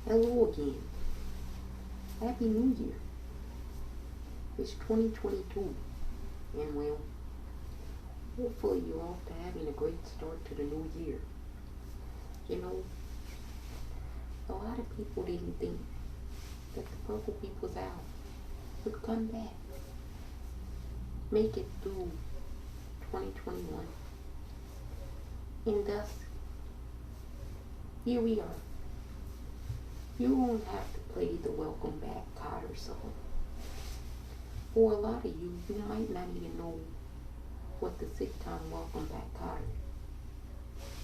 Hello again. Happy New Year. It's 2022, and well, hopefully you're off to having a great start to the new year. You know, a lot of people didn't think that the Purple People's Owl would come back, make it through 2021, and thus, here we are. You won't have to play the Welcome Back Kotter song. For a lot of you, you might not even know what the sitcom Welcome Back Kotter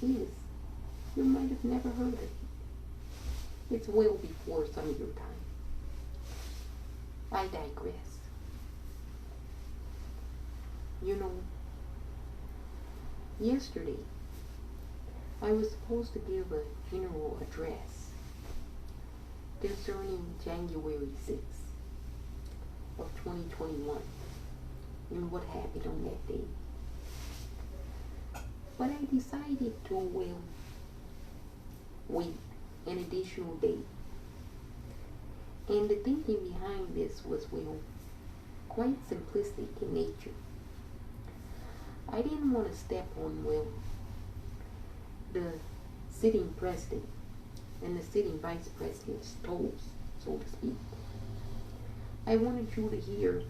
is. You might have never heard of it. It's well before some of your time. I digress. You know, yesterday, I was supposed to give a general address concerning January 6th of 2021 and what happened on that day. But I decided to, wait an additional day. And the thinking behind this was, quite simplistic in nature. I didn't want to step on, the sitting president and the sitting vice president's toes, so to speak. I wanted you to hear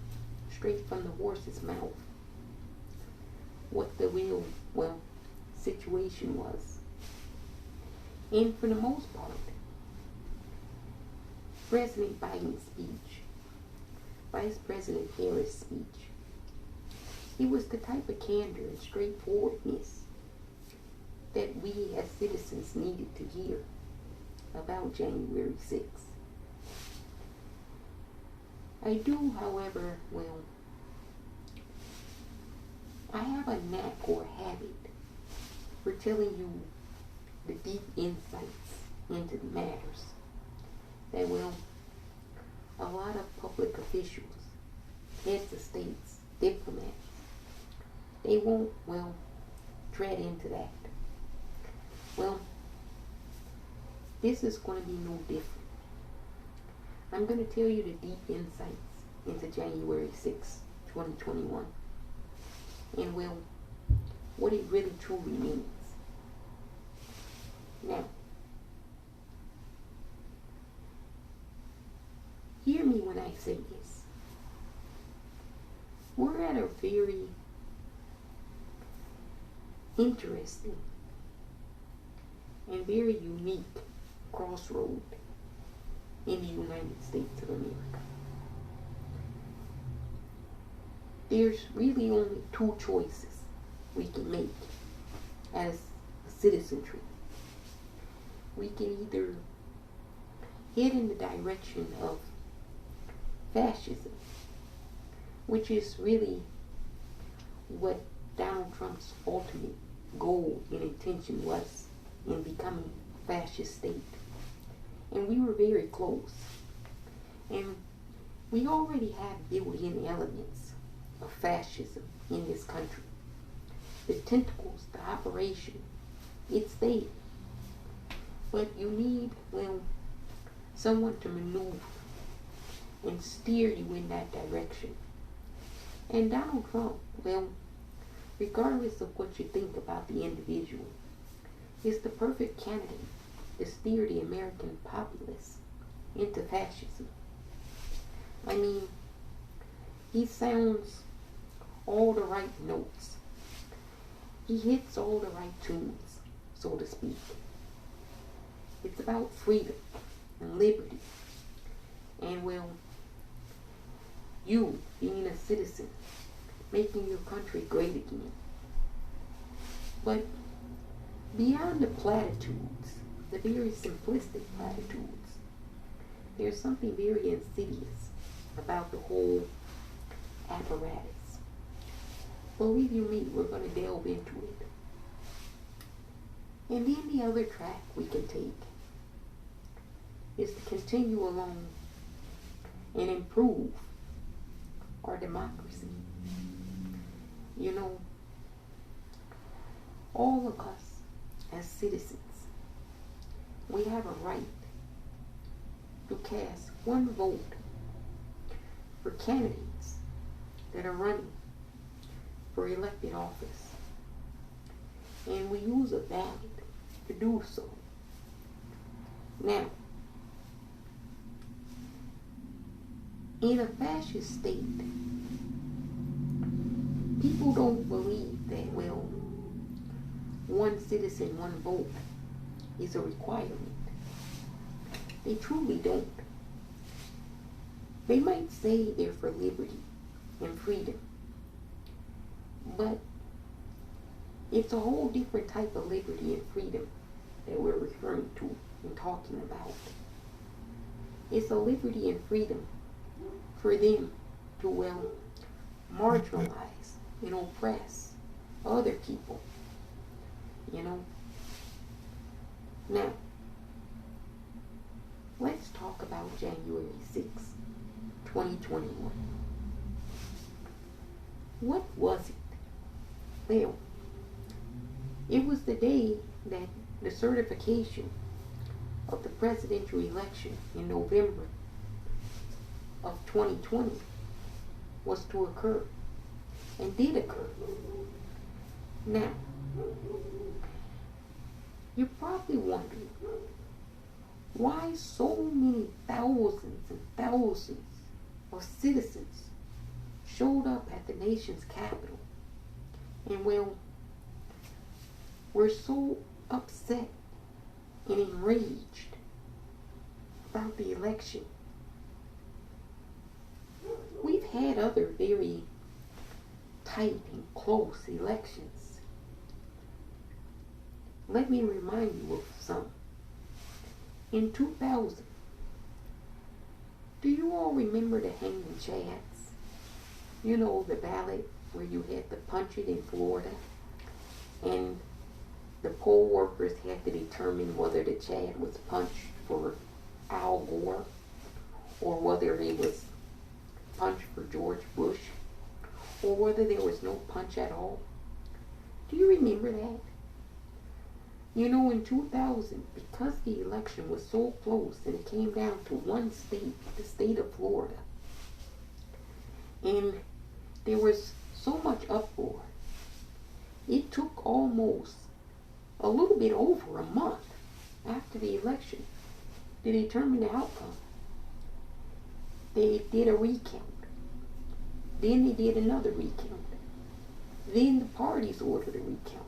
straight from the horse's mouth what the real, situation was. And for the most part, President Biden's speech, Vice President Harris' speech, it was the type of candor and straightforwardness that we as citizens needed to hear about January 6th. I do, however, I have a knack or habit for telling you the deep insights into the matters that, a lot of public officials, heads of states, diplomats, they won't, tread into that. This is going to be no different. I'm going to tell you the deep insights into January 6, 2021. And what it really truly means. Now, hear me when I say this. We're at a very interesting and very unique crossroad in the United States of America. There's really only two choices we can make as a citizenry. We can either head in the direction of fascism, which is really what Donald Trump's ultimate goal and intention was in becoming a fascist state. And we were very close. And we already have built-in elements of fascism in this country. The tentacles, the operation, it's there. But you need, someone to maneuver and steer you in that direction. And Donald Trump, regardless of what you think about the individual, is the perfect candidate to steer the American populace into fascism. I mean, he sounds all the right notes. He hits all the right tunes, so to speak. It's about freedom and liberty. And you being a citizen, making your country great again. But beyond the platitudes, the very simplistic platitudes, there's something very insidious about the whole apparatus. Believe you me, we're going to delve into it. And then the other track we can take is to continue along and improve our democracy. All of us as citizens, we have a right to cast one vote for candidates that are running for elected office. And we use a ballot to do so. Now, in a fascist state, people don't believe that, well, one citizen, one vote is a requirement. They truly don't. They might say they're for liberty and freedom, but it's a whole different type of liberty and freedom that we're referring to and talking about. It's a liberty and freedom for them to, well, marginalize and oppress other people, you know. Now, let's talk about January 6th, 2021. What was it? Well, it was the day that the certification of the presidential election in November of 2020 was to occur, and did occur. Now, you're probably wondering why so many thousands and thousands of citizens showed up at the nation's capital, and well, were so upset and enraged about the election. We've had other very tight and close elections. Let me remind you of some. In 2000, do you all remember the hanging chads? You know, the ballot where you had to punch it in Florida, and the poll workers had to determine whether the chad was punched for Al Gore or whether it was punched for George Bush, or whether there was no punch at all. Do you remember that? You know, in 2000, because the election was so close and it came down to one state, the state of Florida, and there was so much uproar, it took almost a little bit over a month after the election to determine the outcome. They did a recount. Then they did another recount. Then the parties ordered a recount.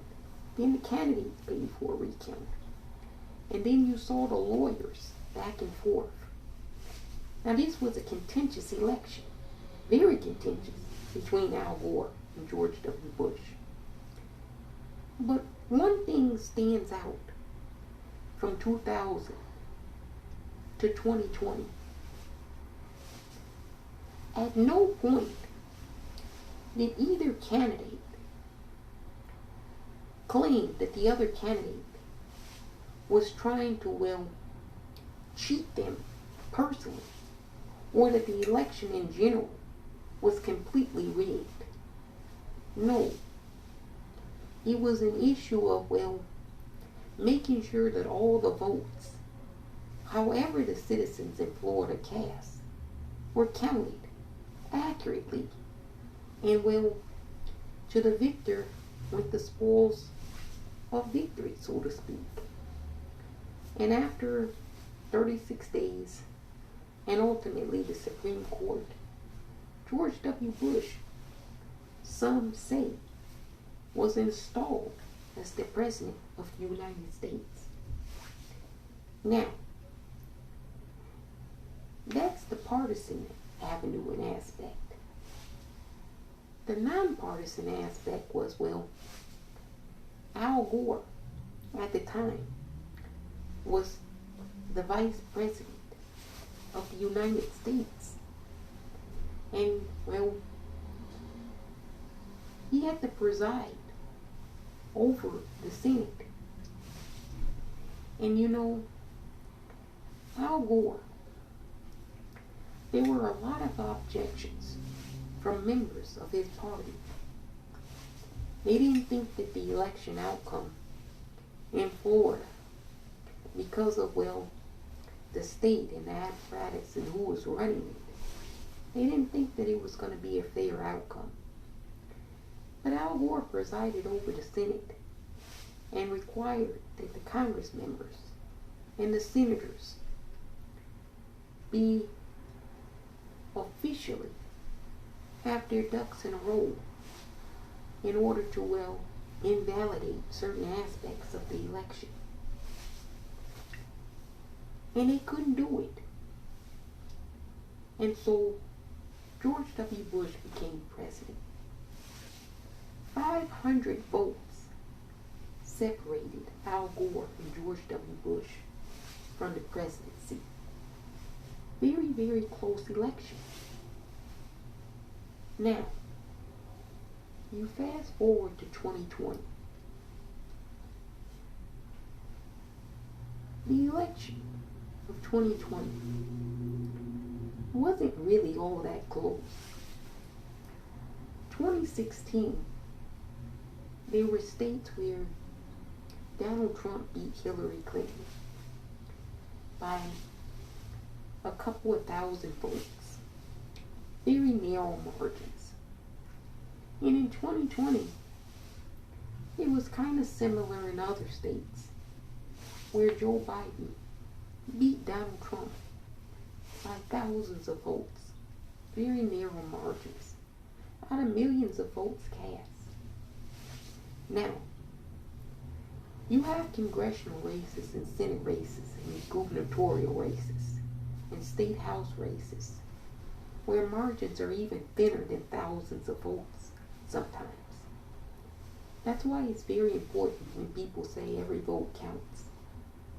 Then the candidates paid for a recount. And then you saw the lawyers back and forth. Now this was a contentious election. Very contentious between Al Gore and George W. Bush. But one thing stands out from 2000 to 2020. At no point did either candidate claim that the other candidate was trying to, well, cheat them personally, or that the election in general was completely rigged. No. It was an issue of, well, making sure that all the votes, however the citizens in Florida cast, were counted accurately, and, well, to the victor went the spoils of victory, so to speak. And after 36 days, and ultimately the Supreme Court, George W. Bush, some say, was installed as the President of the United States. Now, that's the partisan avenue and aspect. The nonpartisan aspect was, well, Al Gore at the time was the Vice President of the United States. And, well, he had to preside over the Senate. And you know, Al Gore, there were a lot of objections from members of his party. They didn't think that the election outcome in Florida, because of, well, the state and the apparatus and who was running it. They didn't think that it was going to be a fair outcome. But Al Gore presided over the Senate and required that the Congress members and the senators be officially have their ducks in a row in order to, well, invalidate certain aspects of the election. And they couldn't do it. And so George W. Bush became president. 500 votes separated Al Gore and George W. Bush from the presidency. Very, very close election. Now, you fast forward to 2020. The election of 2020 wasn't really all that close. 2016, there were states where Donald Trump beat Hillary Clinton by a couple of thousand votes. Very narrow margins. And in 2020, it was kind of similar in other states where Joe Biden beat Donald Trump by thousands of votes. Very narrow margins. Out of millions of votes cast. Now, you have congressional races and Senate races and gubernatorial races and state house races where margins are even thinner than thousands of votes sometimes. That's why it's very important when people say every vote counts.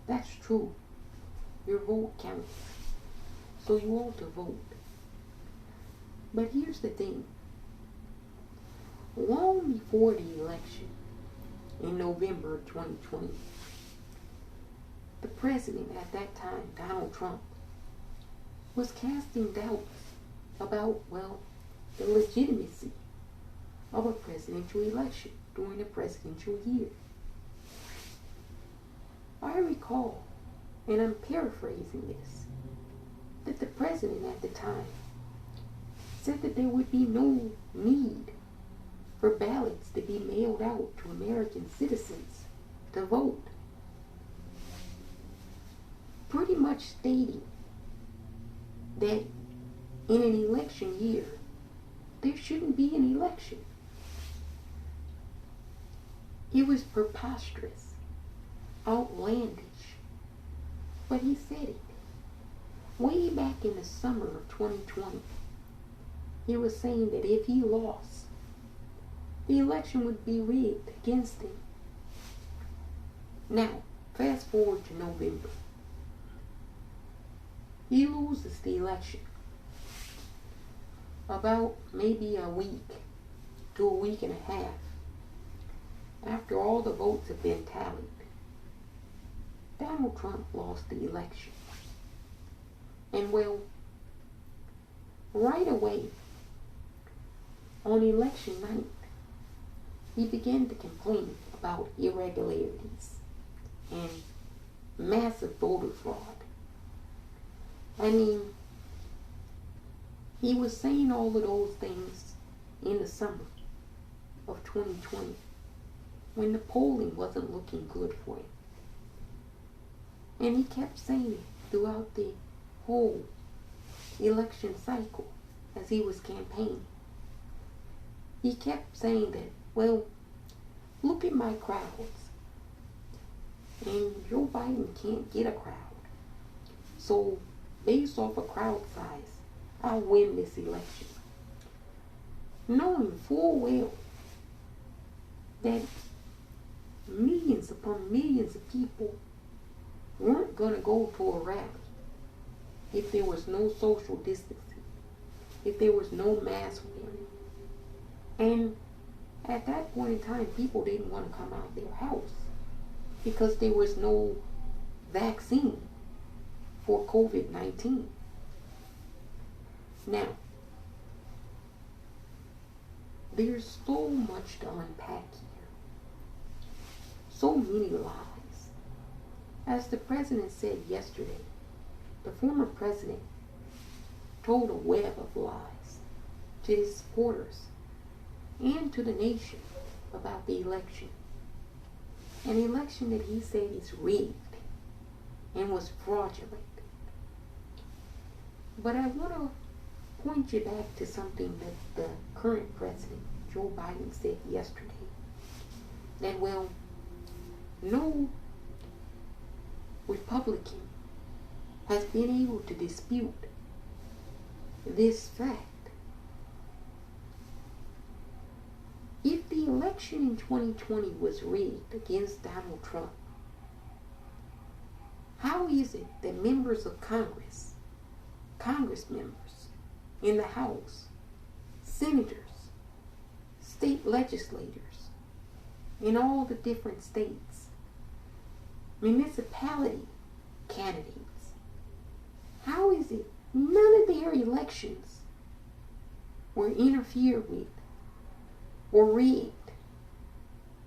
That's true. Your vote counts. So you ought to vote. But here's the thing. Long before the election, in November of 2020, the president at that time, Donald Trump, was casting doubts about, well, the legitimacy of a presidential election during a presidential year. I recall, and I'm paraphrasing this, that the president at the time said that there would be no need for ballots to be mailed out to American citizens to vote. Pretty much stating that in an election year, there shouldn't be an election. It was preposterous, outlandish, but he said it. Way back in the summer of 2020, he was saying that if he lost, the election would be rigged against him. Now, fast forward to November. He loses the election. About maybe a week to a week and a half after all the votes have been tallied, Donald Trump lost the election. And well, right away, on election night, he began to complain about irregularities and massive voter fraud. I mean, he was saying all of those things in the summer of 2020 when the polling wasn't looking good for him. And he kept saying it throughout the whole election cycle as he was campaigning. He kept saying that, well, look at my crowds. And Joe Biden can't get a crowd. So, based off of crowd size, I'll win this election. Knowing full well that millions upon millions of people weren't going to go to a rally if there was no social distancing, if there was no mask wearing. And at that point in time, people didn't want to come out of their house because there was no vaccine for COVID-19. Now, there's so much to unpack here. So many lies. As the president said yesterday, the former president told a web of lies to his supporters and to the nation about the election. An election that he said is rigged and was fraudulent. But I want to point you back to something that the current president, Joe Biden, said yesterday. That, well, no Republican has been able to dispute this fact. If the election in 2020 was rigged against Donald Trump, how is it that members of Congress members in the House, senators, state legislators in all the different states, municipality candidates, how is it none of their elections were interfered with or rigged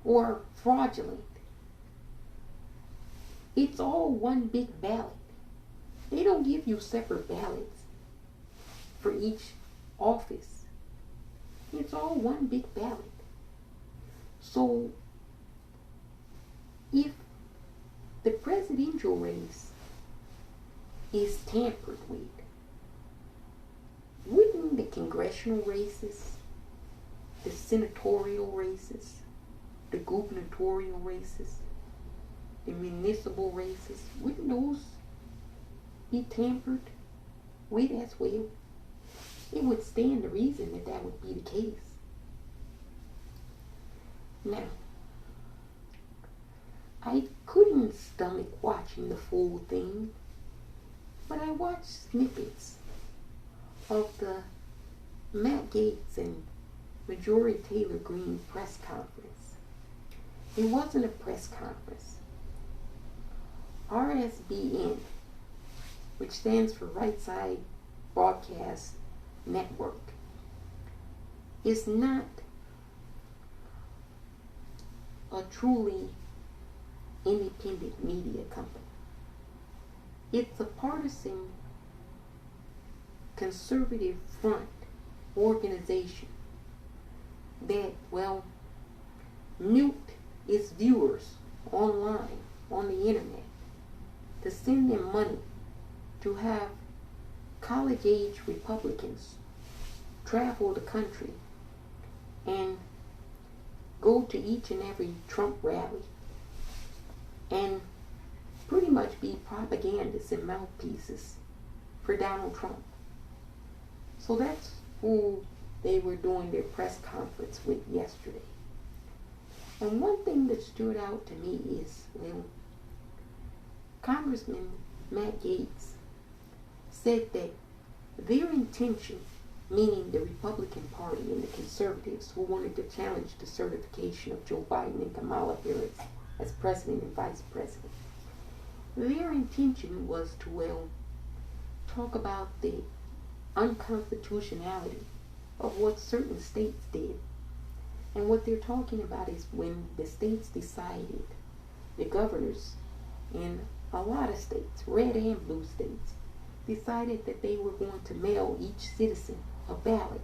or fraudulent? It's all one big ballot. They don't give you separate ballots for each office. It's all one big ballot. So, if the presidential race is tampered with, wouldn't the congressional races, the senatorial races, the gubernatorial races, the municipal races, wouldn't those be tampered with as well? It would stand to reason that that would be the case. Now, I couldn't stomach watching the full thing, but I watched snippets of the Matt Gaetz and Marjorie Taylor Greene press conference. It wasn't a press conference. RSBN, which stands for Right Side Broadcast Network, is not a truly independent media company. It's a partisan conservative front organization that, well, milked its viewers online, on the internet, to send them money to have college-age Republicans travel the country and go to each and every Trump rally and pretty much be propagandists and mouthpieces for Donald Trump. So that's who they were doing their press conference with yesterday. And one thing that stood out to me is, well, Congressman Matt Gaetz said that their intention, meaning the Republican Party and the conservatives who wanted to challenge the certification of Joe Biden and Kamala Harris as president and vice president, their intention was to, well, talk about the unconstitutionality of what certain states did. And what they're talking about is when the states decided, the governors in a lot of states, red and blue states, decided that they were going to mail each citizen a ballot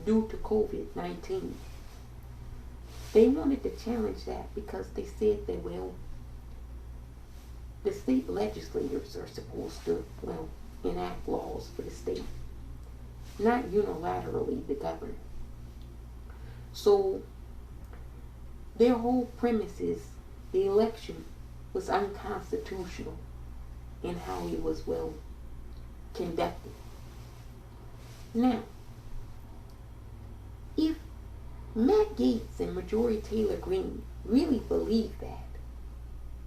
due to COVID-19. They wanted to challenge that because they said that, well, the state legislators are supposed to, well, enact laws for the state, not unilaterally the governor. So their whole premise is the election was unconstitutional in how it was, well, conducted. Now, if Matt Gaetz and Marjorie Taylor Greene really believed that,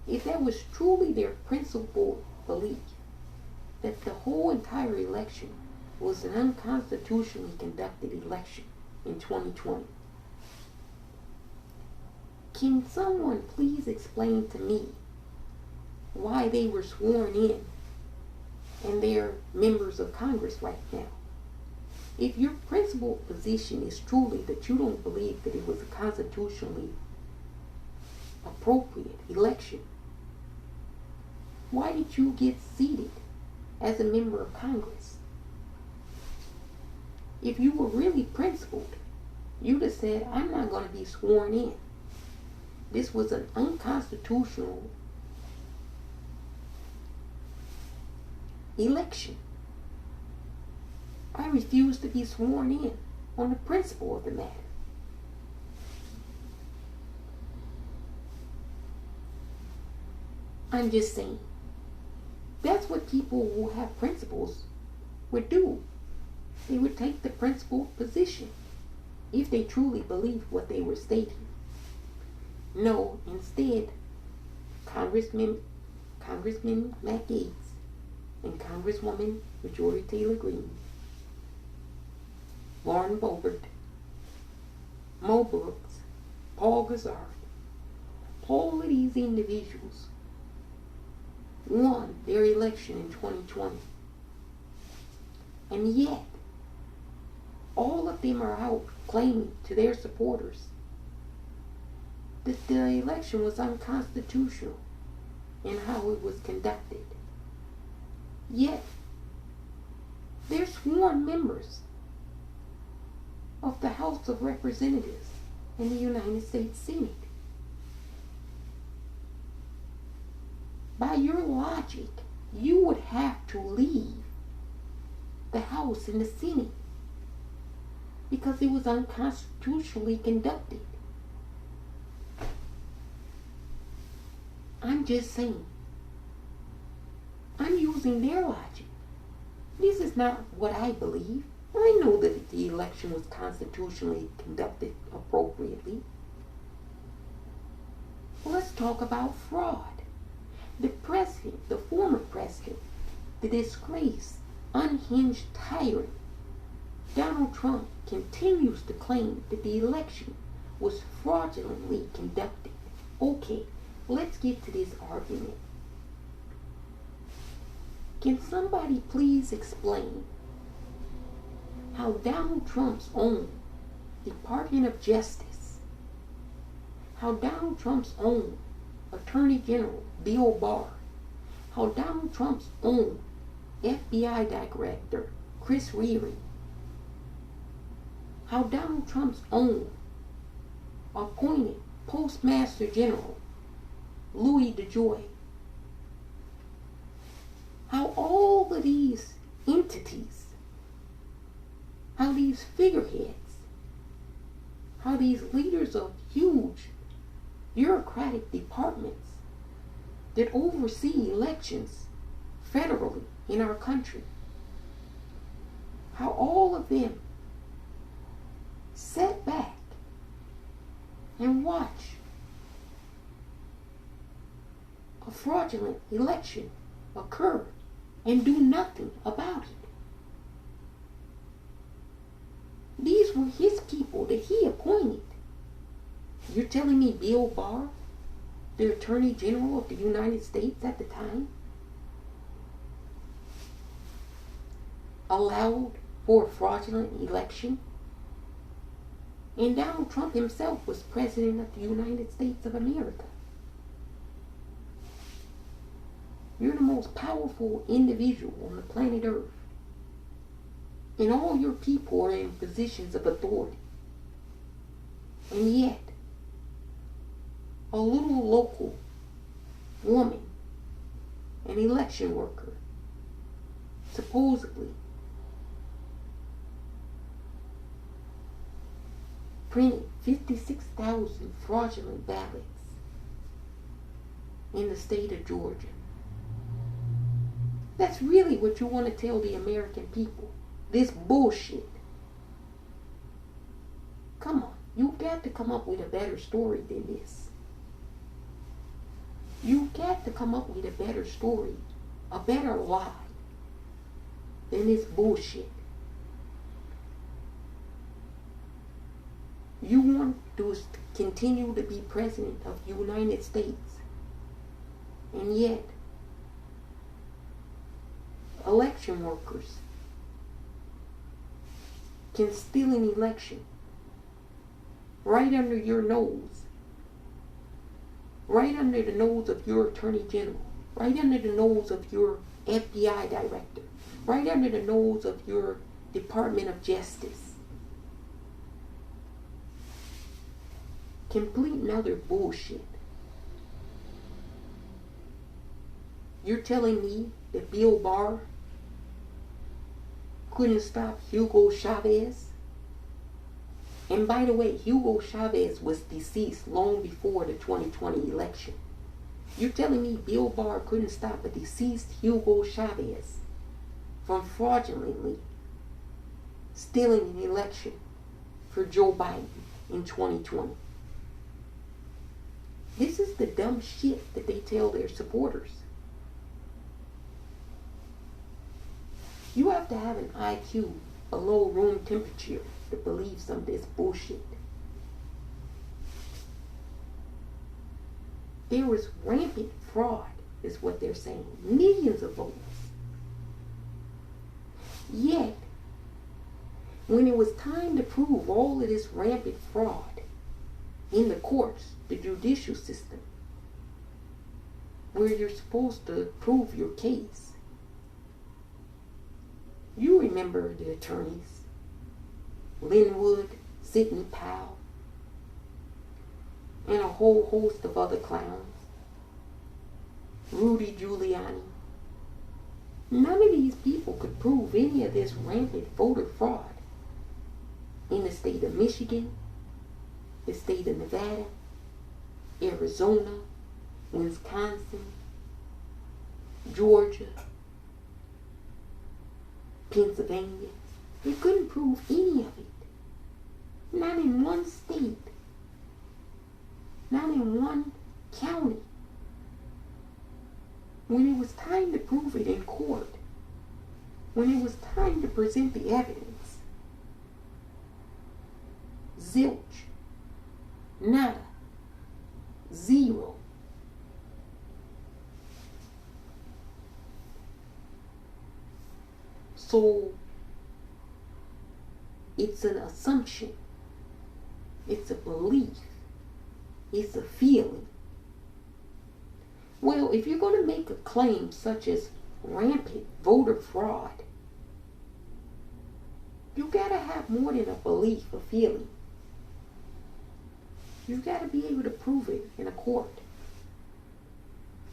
if that was truly their principal belief, that the whole entire election was an unconstitutionally conducted election in 2020, can someone please explain to me why they were sworn in and they're members of Congress right now? If your principal position is truly that you don't believe that it was a constitutionally appropriate election, Why did you get seated as a member of Congress? If you were really principled, you'd have said, I'm not going to be sworn in. This was an unconstitutional election. I refuse to be sworn in on the principle of the matter. I'm just saying, that's what people who have principles would do. They would take the principled position if they truly believed what they were stating. No, instead, Congressman Matt Gaetz and Congresswoman Marjorie Taylor Greene, Lauren Boebert, Mo Brooks, Paul Gazard, all of these individuals won their election in 2020. And yet, all of them are out claiming to their supporters that the election was unconstitutional in how it was conducted. Yet, they're sworn members of the House of Representatives in the United States Senate. By your logic, you would have to leave the House and the Senate because it was unconstitutionally conducted. I'm just saying. I'm using their logic. This is not what I believe. I know that the election was constitutionally conducted appropriately. Let's talk about fraud. The president, the former president, the disgraced, unhinged tyrant, Donald Trump continues to claim that the election was fraudulently conducted. Okay, let's get to this argument. Can somebody please explain how Donald Trump's own Department of Justice, how Donald Trump's own Attorney General Bill Barr, how Donald Trump's own FBI Director Chris Reary, how Donald Trump's own appointed Postmaster General Louis DeJoy, how all of these entities, how these figureheads, how these leaders of huge bureaucratic departments that oversee elections federally in our country, how all of them sit back and watch a fraudulent election occur and do nothing about it. These were his people that he appointed. You're telling me Bill Barr, the Attorney General of the United States at the time, allowed for a fraudulent election? And Donald Trump himself was President of the United States of America. You're the most powerful individual on the planet Earth. And all your people are in positions of authority. And yet, a little local woman, an election worker, supposedly printed 56,000 fraudulent ballots in the state of Georgia. That's really what you want to tell the American people. This bullshit. Come on, you've got to come up with a better story than this. You've got to come up with a better story, a better lie than this bullshit. You want to continue to be president of the United States, and yet election workers can steal an election right under your nose, right under the nose of your Attorney General, right under the nose of your FBI director, right under the nose of your Department of Justice. Complete and utter bullshit. You're telling me that Bill Barr couldn't stop Hugo Chavez? And by the way, Hugo Chavez was deceased long before the 2020 election. You're telling me Bill Barr couldn't stop a deceased Hugo Chavez from fraudulently stealing an election for Joe Biden in 2020? This is the dumb shit that they tell their supporters. You have to have an IQ below room temperature to believe some of this bullshit. There was rampant fraud, is what they're saying. Millions of votes. Yet, when it was time to prove all of this rampant fraud in the courts, the judicial system, where you're supposed to prove your case, you remember the attorneys, Linwood, Sidney Powell, and a whole host of other clowns, Rudy Giuliani. None of these people could prove any of this rampant voter fraud in the state of Michigan, the state of Nevada, Arizona, Wisconsin, Georgia, Pennsylvania. They couldn't prove any of it. Not in one state. Not in one county. When it was time to prove it in court, when it was time to present the evidence, zilch, nada, zero. So, it's an assumption, it's a belief, it's a feeling. Well, if you're going to make a claim such as rampant voter fraud, you got to have more than a belief, a feeling. You got to be able to prove it in a court.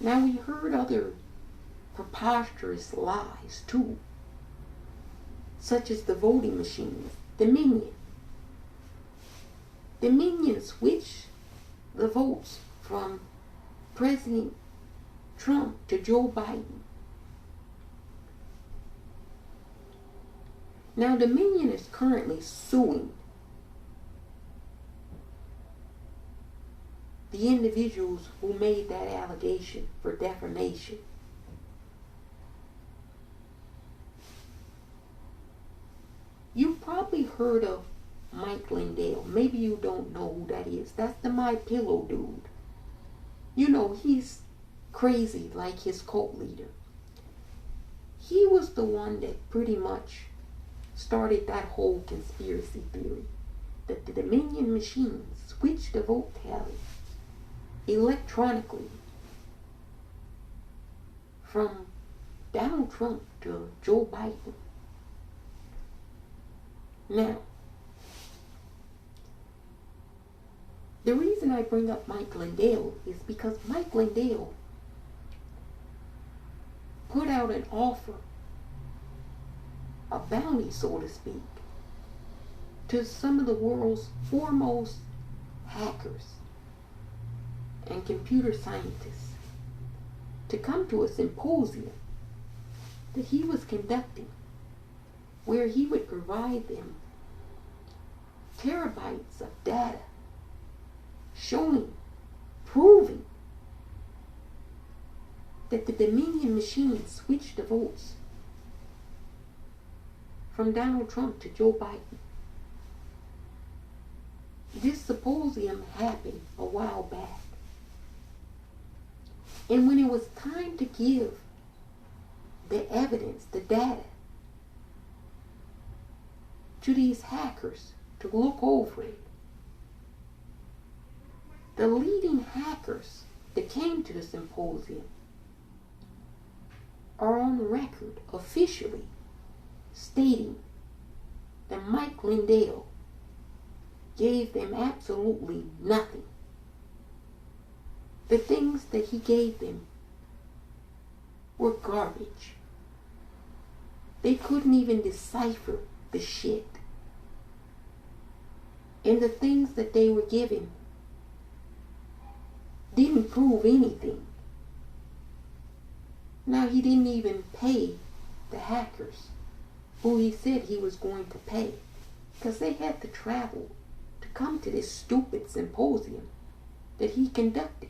Now, we heard other preposterous lies too, such as the voting machines, Dominion. Dominion switched the votes from President Trump to Joe Biden. Now, Dominion is currently suing the individuals who made that allegation for defamation. You've probably heard of Mike Lindell. Maybe you don't know who that is. That's the My Pillow dude. You know, he's crazy like his cult leader. He was the one that pretty much started that whole conspiracy theory that the Dominion machines switched the vote tally electronically from Donald Trump to Joe Biden. Now, the reason I bring up Mike Lindell is because Mike Lindell put out an offer, a bounty, so to speak, to some of the world's foremost hackers and computer scientists to come to a symposium that he was conducting, where he would provide them terabytes of data showing, proving that the Dominion machine switched the votes from Donald Trump to Joe Biden. This symposium happened a while back. And when it was time to give the evidence, the data, to these hackers to look over it, the leading hackers that came to the symposium are on record officially stating that Mike Lindell gave them absolutely nothing. The things that he gave them were garbage. They couldn't even decipher the shit. And the things that they were given didn't prove anything. Now, he didn't even pay the hackers who he said he was going to pay, because they had to travel to come to this stupid symposium that he conducted.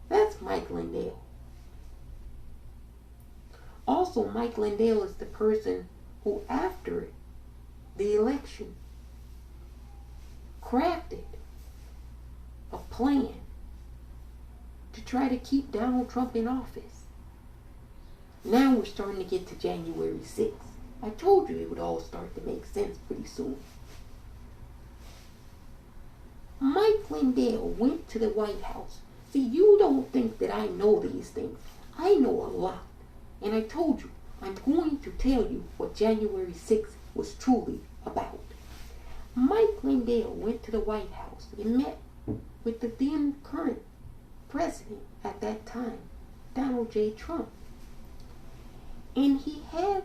That's Mike Lindell. Also, Mike Lindell is the person who, after the election, crafted a plan to try to keep Donald Trump in office. Now we're starting to get to January 6th. I told you it would all start to make sense pretty soon. Mike Lindell went to the White House. See, you don't think that I know these things. I know a lot. And I told you, I'm going to tell you what January 6th was truly about. Mike Lindell went to the White House and met with the then current president at that time, Donald J. Trump. And he had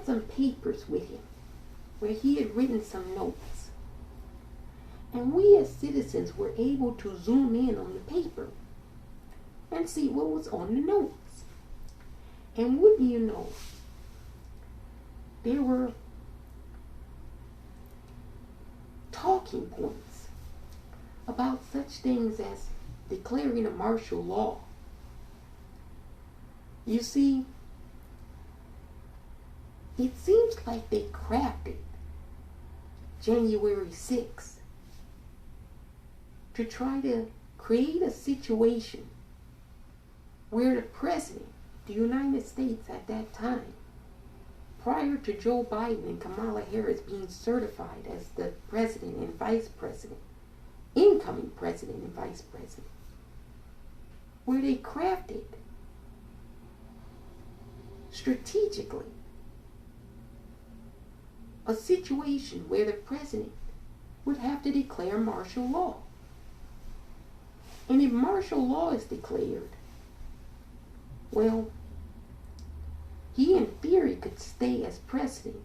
some papers with him where he had written some notes. And we as citizens were able to zoom in on the paper and see what was on the notes. And wouldn't you know, there were talking points about such things as declaring a martial law. You see, it seems like they crafted January 6th to try to create a situation where the president, the United States at that time, prior to Joe Biden and Kamala Harris being certified as the president and vice president, incoming president and vice president, where they crafted strategically a situation where the president would have to declare martial law. And if martial law is declared, well, he in theory could stay as president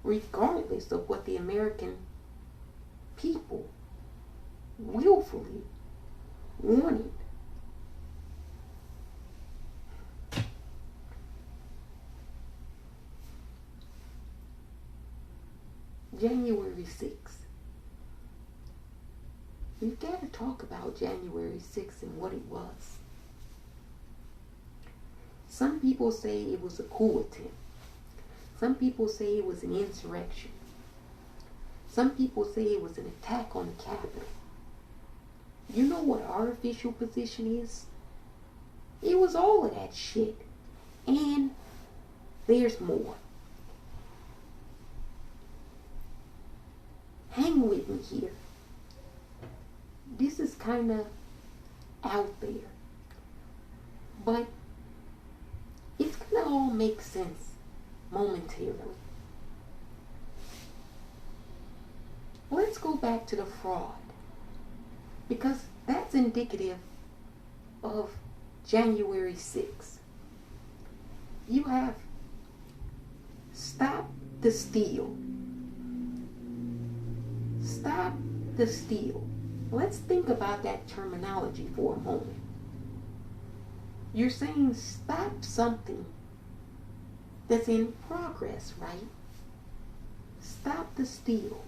regardless of what the American people willfully wanted. January 6th. We've got to talk about January 6th and what it was. Some people say it was a coup attempt. Some people say it was an insurrection. Some people say it was an attack on the Capitol. You know what our official position is? It was all of that shit. And there's more. Hang with me here. This is kind of out there. But it's going to all make sense momentarily. Let's go back to the fraud, because that's indicative of January 6th. You have stop the steal. Stop the steal. Let's think about that terminology for a moment. You're saying stop something that's in progress, right? Stop the steal.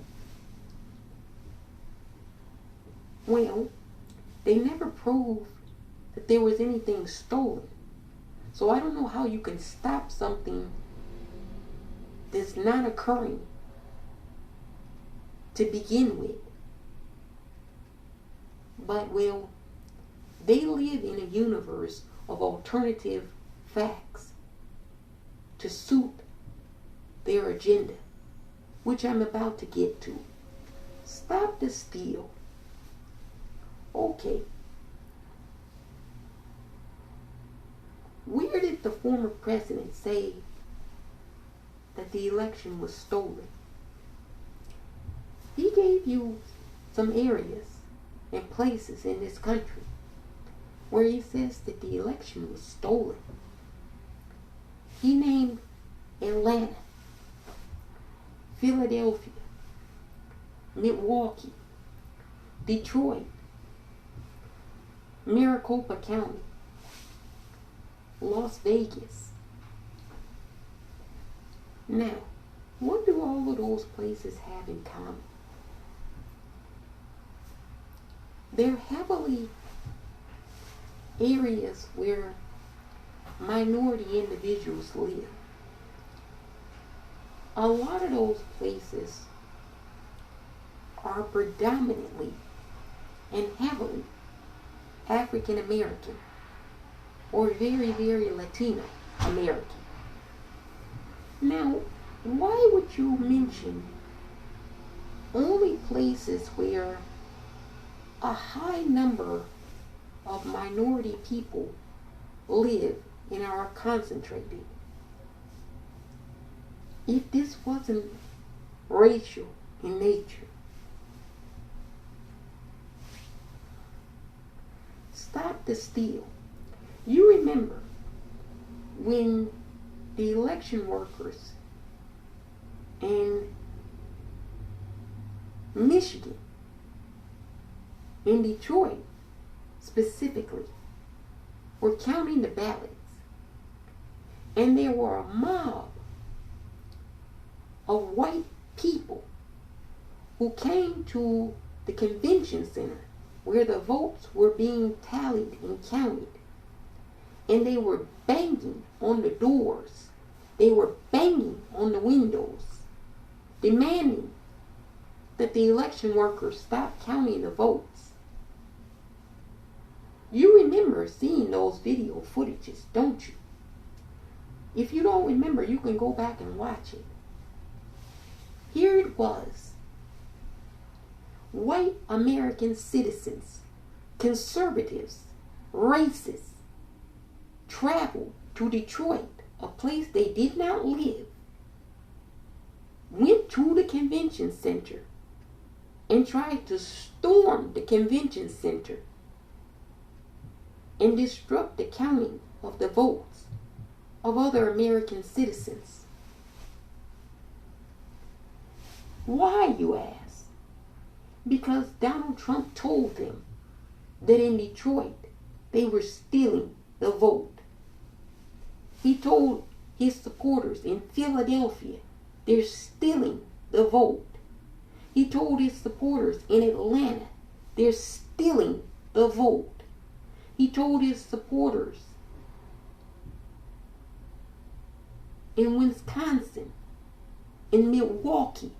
Well, they never proved that there was anything stolen. So I don't know how you can stop something that's not occurring to begin with. But, well, they live in a universe of alternative facts to suit their agenda, which I'm about to get to. Stop the steal. Okay. Okay. Where did the former president say that the election was stolen? He gave you some areas and places in this country where he says that the election was stolen. He named Atlanta, Philadelphia, Milwaukee, Detroit, Maricopa County, Las Vegas. Now, what do all of those places have in common? They're heavily areas where minority individuals live. A lot of those places are predominantly and heavily African American or very, very Latino American. Now, why would you mention only places where a high number of minority people live and are concentrated? If this wasn't racial in nature, stop the steal. You remember when the election workers in Michigan, in Detroit specifically, were counting the ballots, and there were a mob of white people who came to the convention center where the votes were being tallied and counted, and they were banging on the doors, they were banging on the windows, demanding that the election workers stop counting the votes. You remember seeing those video footages, don't you? If you don't remember, you can go back and watch it. Here it was. White American citizens, conservatives, racists, traveled to Detroit, a place they did not live, went to the convention center and tried to storm the convention center and disrupt the counting of the votes of other American citizens. Why, you ask? Because Donald Trump told them that in Detroit they were stealing the vote. He told his supporters in Philadelphia they're stealing the vote. He told his supporters in Atlanta they're stealing the vote. He told his supporters in Wisconsin, in Milwaukee,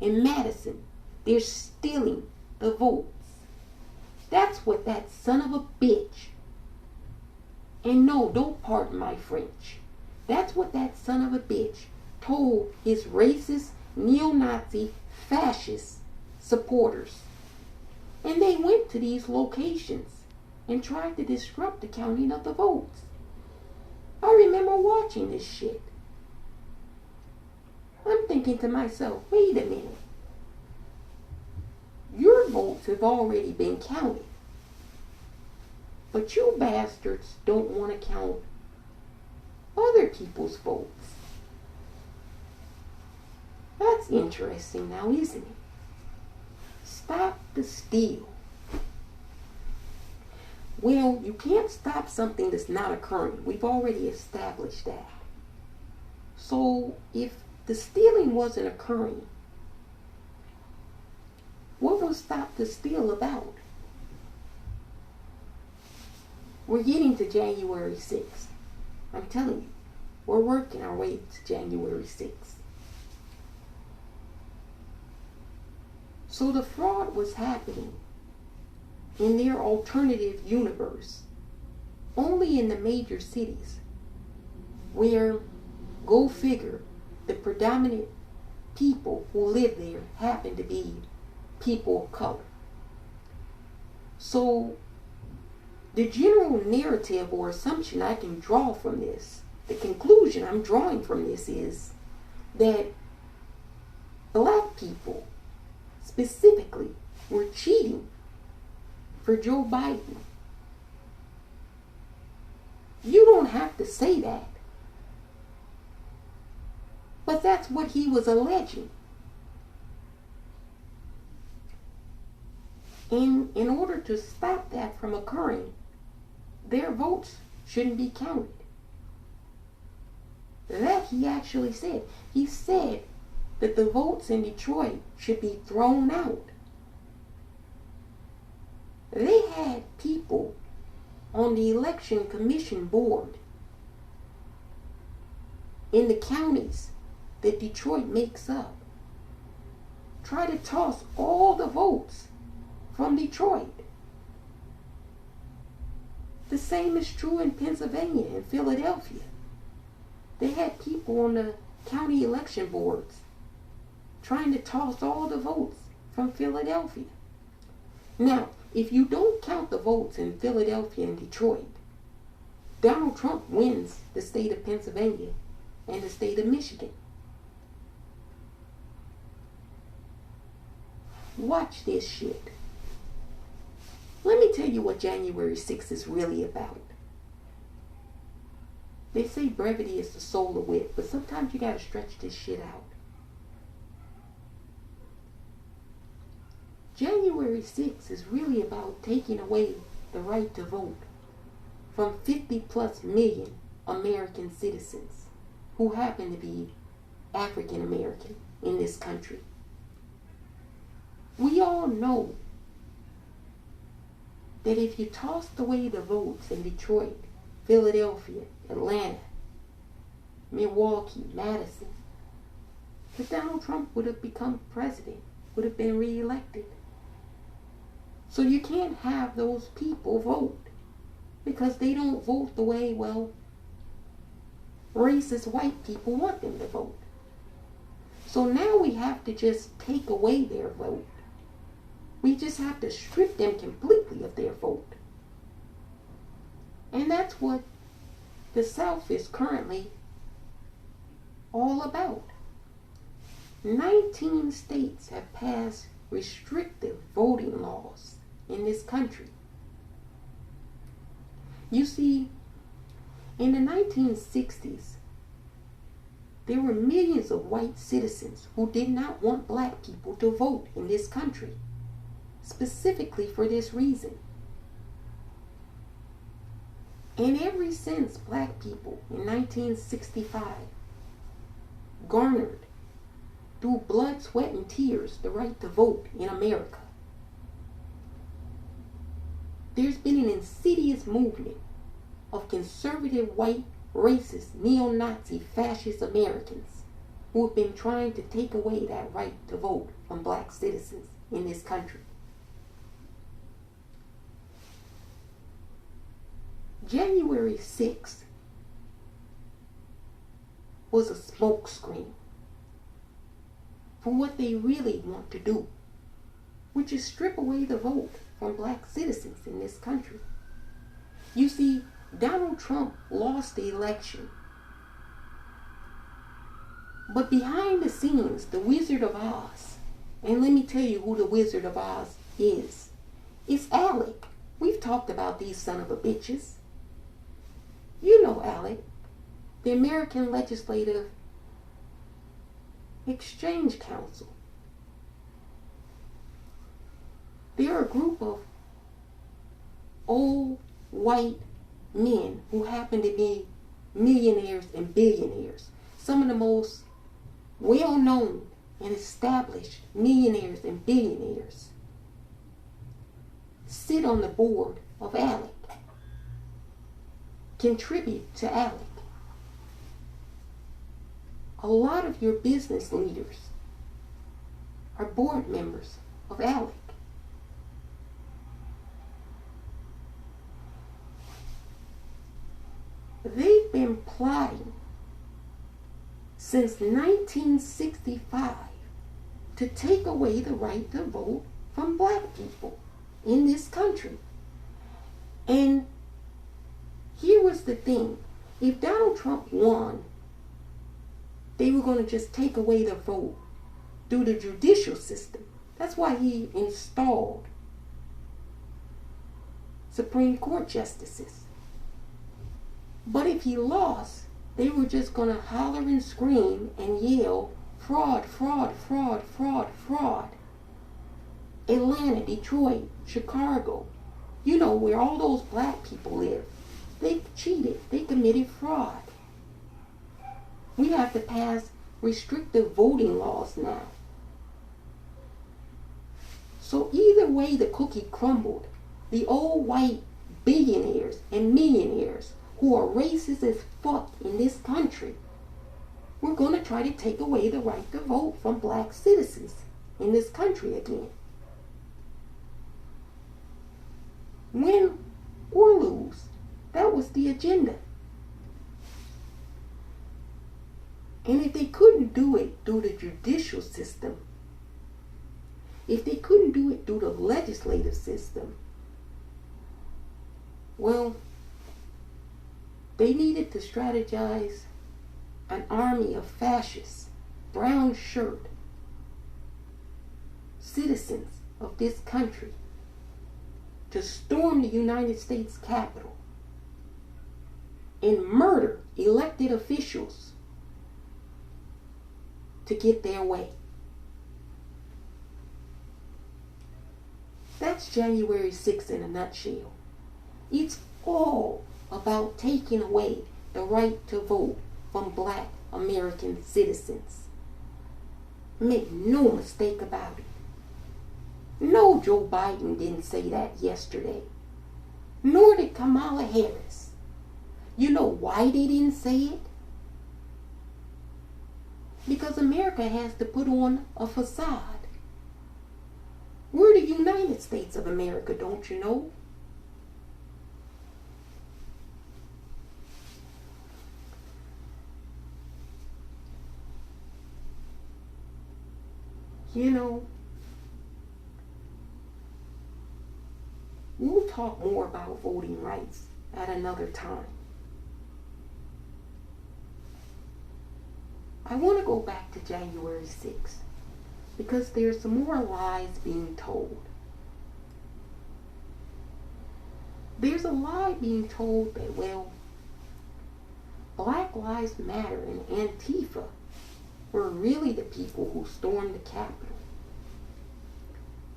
in Madison, they're stealing the votes. That's what that son of a bitch, and no, don't pardon my French, that's what that son of a bitch told his racist, neo-Nazi, fascist supporters. And they went to these locations and tried to disrupt the counting of the votes. I remember watching this shit. I'm thinking to myself, wait a minute. Your votes have already been counted. But you bastards don't want to count other people's votes. That's interesting now, isn't it? Stop the steal. Well, you can't stop something that's not occurring. We've already established that. So, if the stealing wasn't occurring, what was Stop the Steal about? We're getting to January 6th. I'm telling you, we're working our way to January 6th. So the fraud was happening in their alternative universe only in the major cities where, go figure, the predominant people who live there happen to be people of color. So The general narrative or assumption I can draw from this, the conclusion I'm drawing from this is that black people specifically were cheating for Joe Biden. You don't have to say that. But that's what he was alleging. In order to stop that from occurring, their votes shouldn't be counted. That he actually said. He said that the votes in Detroit should be thrown out. They had people on the election commission board in the counties that Detroit makes up try to toss all the votes from Detroit. The same is true in Pennsylvania and Philadelphia. They had people on the county election boards trying to toss all the votes from Philadelphia. Now, if you don't count the votes in Philadelphia and Detroit, Donald Trump wins the state of Pennsylvania and the state of Michigan. Watch this shit. Let me tell you what January 6th is really about. They say brevity is the soul of wit, but sometimes you gotta stretch this shit out. January 6th is really about taking away the right to vote from 50 plus million American citizens who happen to be African American in this country. We all know that if you tossed away the votes in Detroit, Philadelphia, Atlanta, Milwaukee, Madison, that Donald Trump would have become president, would have been reelected. So you can't have those people vote because they don't vote the way, well, racist white people want them to vote. So now we have to just take away their vote. We just have to strip them completely of their vote. And that's what the South is currently all about. 19 states have passed restrictive voting laws in this country. You see, in the 1960s, there were millions of white citizens who did not want black people to vote in this country, specifically for this reason. And ever since black people in 1965 garnered through blood, sweat, and tears the right to vote in America, there's been an insidious movement of conservative, white, racist, neo-Nazi, fascist Americans who have been trying to take away that right to vote from black citizens in this country. January 6th was a smokescreen for what they really want to do, which is strip away the vote from black citizens in this country. You see, Donald Trump lost the election, but behind the scenes, the Wizard of Oz, and let me tell you who the Wizard of Oz is. It's Alec. We've talked about these son of a bitches. You know Alec, the American Legislative Exchange Council. They're a group of old white men who happen to be millionaires and billionaires. Some of the most well-known and established millionaires and billionaires sit on the board of ALEC, contribute to ALEC. A lot of your business leaders are board members of ALEC. They've been plotting since 1965 to take away the right to vote from black people in this country. And here was the thing. If Donald Trump won, they were going to just take away the vote through the judicial system. That's why he installed Supreme Court justices. But if he lost, they were just going to holler and scream and yell, fraud, fraud, fraud, fraud, fraud. Atlanta, Detroit, Chicago, you know, where all those black people live. They cheated. They committed fraud. We have to pass restrictive voting laws now. So either way the cookie crumbled, the old white billionaires and millionaires who are racist as fuck in this country, we're going to try to take away the right to vote from black citizens in this country again. Win or lose, that was the agenda. And if they couldn't do it through the judicial system, if they couldn't do it through the legislative system, well, they needed to strategize an army of fascists, brown shirt, citizens of this country to storm the United States Capitol and murder elected officials to get their way. That's January 6th in a nutshell. It's all about taking away the right to vote from black American citizens. Make no mistake about it. No, Joe Biden didn't say that yesterday. Nor did Kamala Harris. You know why they didn't say it? Because America has to put on a facade. We're the United States of America, don't you know? You know, we'll talk more about voting rights at another time. I want to go back to January 6th because there's some more lies being told. There's a lie being told that, well, Black Lives Matter and Antifa were really the people who stormed the Capitol.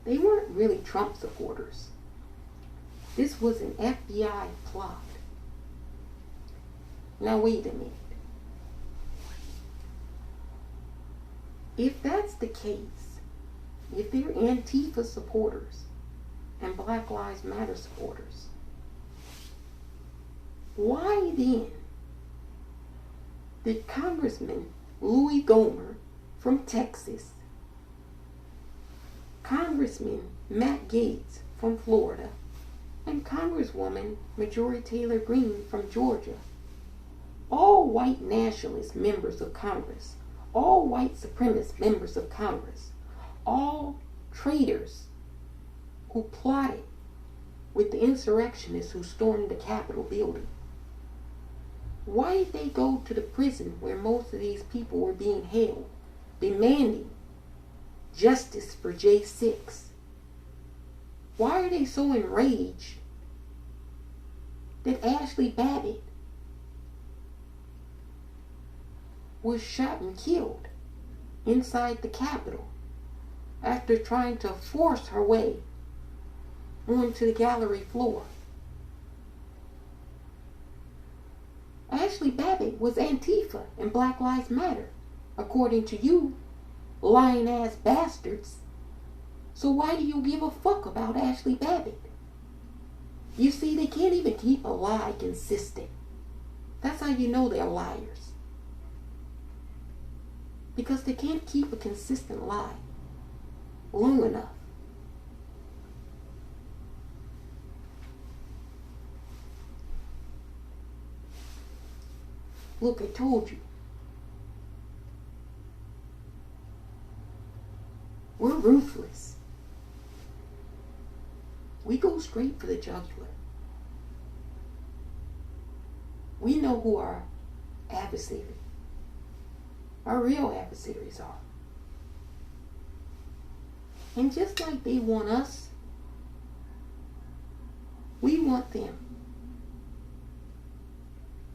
They weren't really Trump supporters. This was an FBI plot. Now wait a minute. If that's the case, if they're Antifa supporters and Black Lives Matter supporters, why then did Congressman Louis Gohmert from Texas, Congressman Matt Gaetz from Florida, and Congresswoman Marjorie Taylor Greene from Georgia, all white nationalist members of Congress, all white supremacist members of Congress, all traitors who plotted with the insurrectionists who stormed the Capitol building, why did they go to the prison where most of these people were being held, demanding justice for J6? Why are they so enraged that Ashley Babbitt was shot and killed inside the Capitol after trying to force her way onto the gallery floor? Ashley Babbitt was Antifa and Black Lives Matter, according to you, lying ass bastards. So why do you give a fuck about Ashley Babbitt? You see, they can't even keep a lie consistent. That's how you know they're liars. Because they can't keep a consistent lie long enough. Look, I told you. We're ruthless. We go straight for the jugular. We know who our adversary, our real adversaries are. And just like they want us, we want them.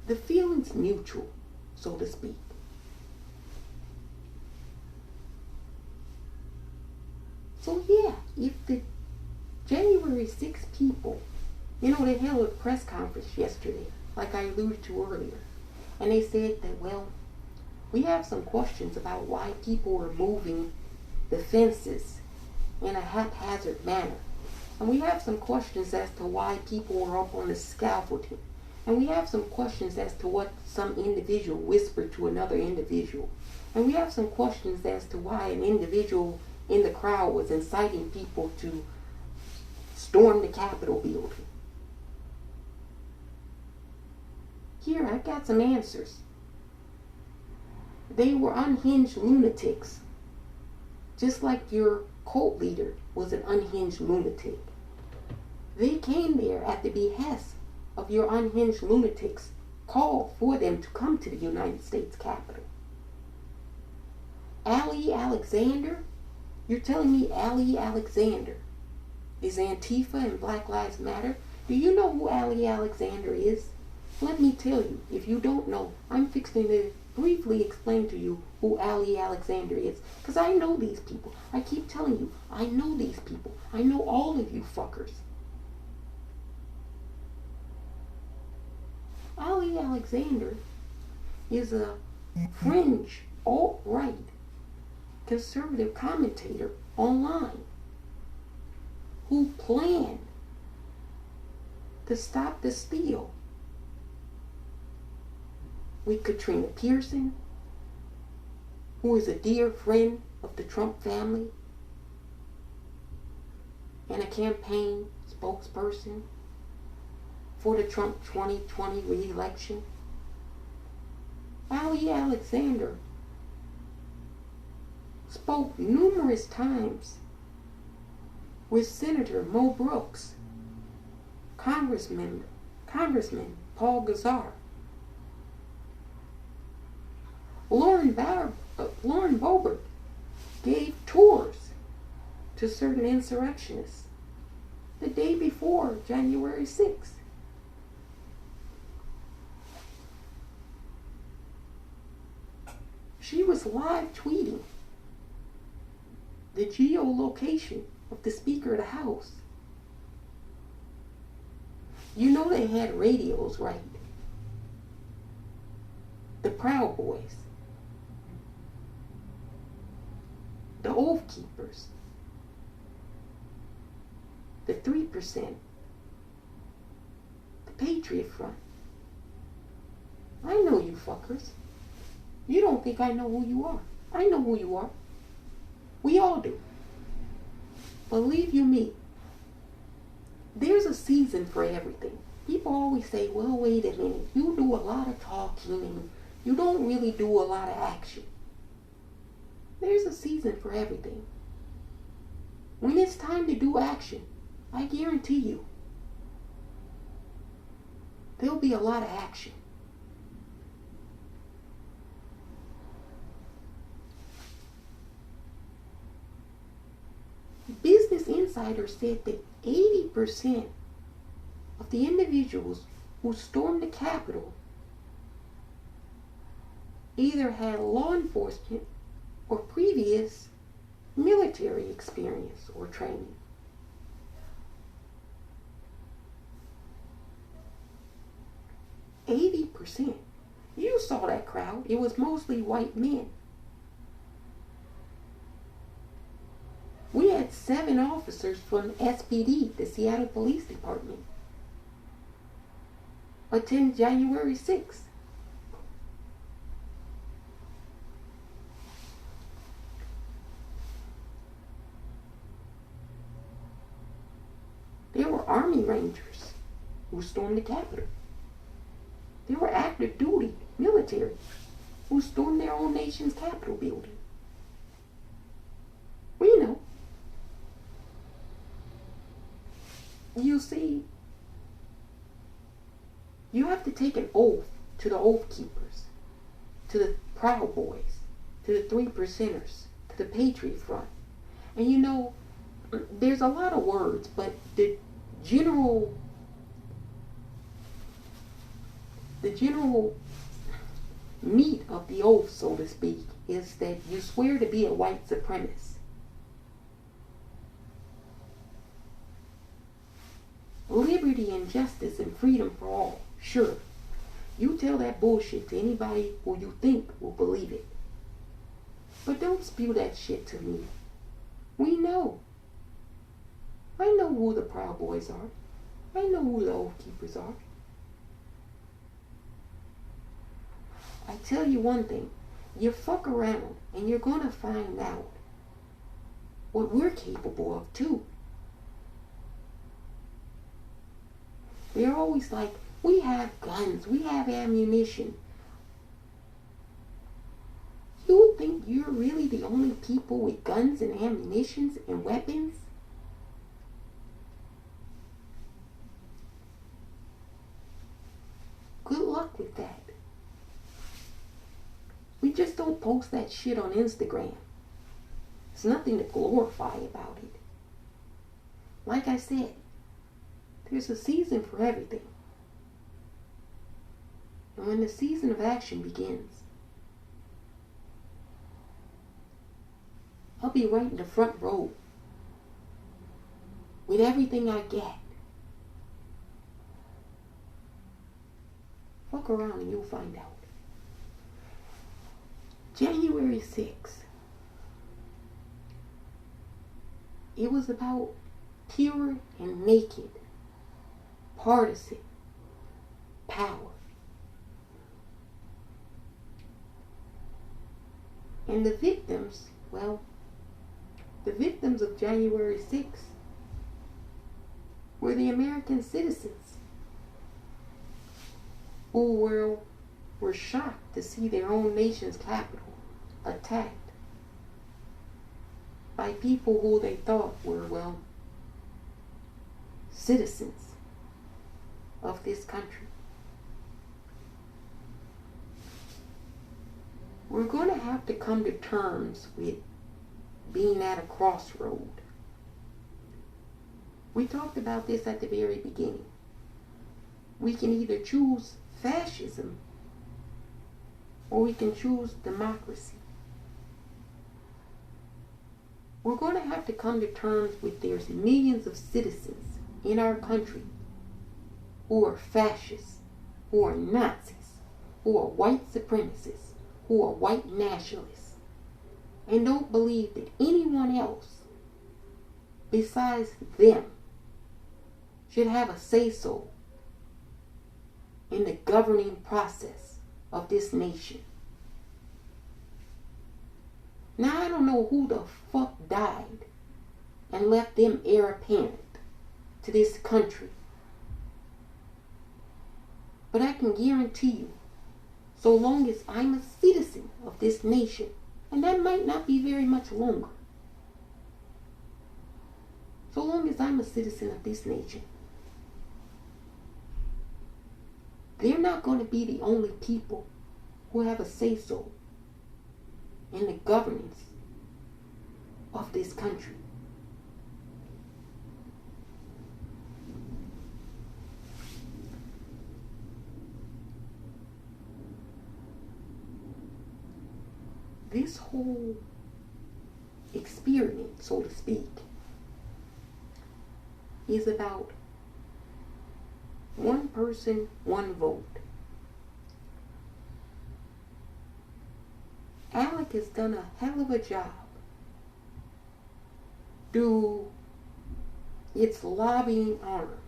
The feeling's mutual, so to speak. So yeah, if the January 6 people, they held a press conference yesterday, like I alluded to earlier, and they said that, well, we have some questions about why people are moving the fences in a haphazard manner. And we have some questions as to why people are up on the scaffolding. And we have some questions as to what some individual whispered to another individual. And we have some questions as to why an individual in the crowd was inciting people to storm the Capitol building. Here, I've got some answers. They were unhinged lunatics, just like your cult leader was an unhinged lunatic. They came there at the behest of your unhinged lunatics, called for them to come to the United States Capitol. Ali Alexander? You're telling me Ali Alexander is Antifa and Black Lives Matter? Do you know who Ali Alexander is? Let me tell you, if you don't know, I'm fixing to briefly explain to you who Ali Alexander is. Because I know these people. I keep telling you, I know these people. I know all of you fuckers. Ali Alexander is a fringe, alt-right, conservative commentator online who planned to stop the steal with Katrina Pearson, who is a dear friend of the Trump family and a campaign spokesperson for the Trump 2020 re-election. Ali Alexander spoke numerous times with Senator Mo Brooks, Congressman Paul Gazar, Lauren Boebert gave tours to certain insurrectionists the day before January 6th. She was live tweeting the geolocation of the Speaker of the House. You know they had radios, right? The Proud Boys, the Oath Keepers, the 3%, the Patriot Front. I know you fuckers. You don't think I know who you are. I know who you are. We all do. Believe you me, there's a season for everything. People always say, well, wait a minute, you do a lot of talking and you don't really do a lot of action. There's a season for everything. When it's time to do action, I guarantee you, there'll be a lot of action. Business Insider said that 80% of the individuals who stormed the Capitol either had law enforcement or previous military experience or training. %. You saw that crowd. It was mostly white men. We had 7 officers from SPD, the Seattle Police Department, attend January 6th. There were Army Rangers who stormed the Capitol. There were active duty military who stormed their own nation's Capitol building. We know. You see, you have to take an oath to the Oath Keepers, to the Proud Boys, to the Three Percenters, to the Patriot Front. And you know, there's a lot of words, but the general meat of the oath, so to speak, is that you swear to be a white supremacist. Liberty and justice and freedom for all. Sure, you tell that bullshit to anybody who you think will believe it. But don't spew that shit to me. We know. I know who the Proud Boys are. I know who the Oath Keepers are. I tell you one thing. You fuck around and you're gonna find out what we're capable of too. They're always like, we have guns, we have ammunition. You think you're really the only people with guns and ammunitions and weapons? Good luck with that. We just don't post that shit on Instagram. There's nothing to glorify about it. Like I said, there's a season for everything. And when the season of action begins, I'll be right in the front row with everything I get. Fuck around and you'll find out. January 6th. It was about pure and naked partisan power. And the victims, well, the victims of January 6th were the American citizens who were shocked to see their own nation's capital attacked by people who they thought were, well, citizens of this country. We're going to have to come to terms with being at a crossroad. We talked about this at the very beginning. We can either choose fascism or we can choose democracy. We're going to have to come to terms with there's millions of citizens in our country who are fascists, who are Nazis, who are white supremacists, who are white nationalists, and don't believe that anyone else besides them should have a say-so in the governing process of this nation. Now, I don't know who the fuck died and left them heir apparent to this country. But I can guarantee you, so long as I'm a citizen of this nation, and that might not be very much longer, so long as I'm a citizen of this nation, they're not going to be the only people who have a say-so in the governance of this country. This whole experiment, so to speak, is about one person, one vote. ALEC has done a hell of a job through its lobbying arm,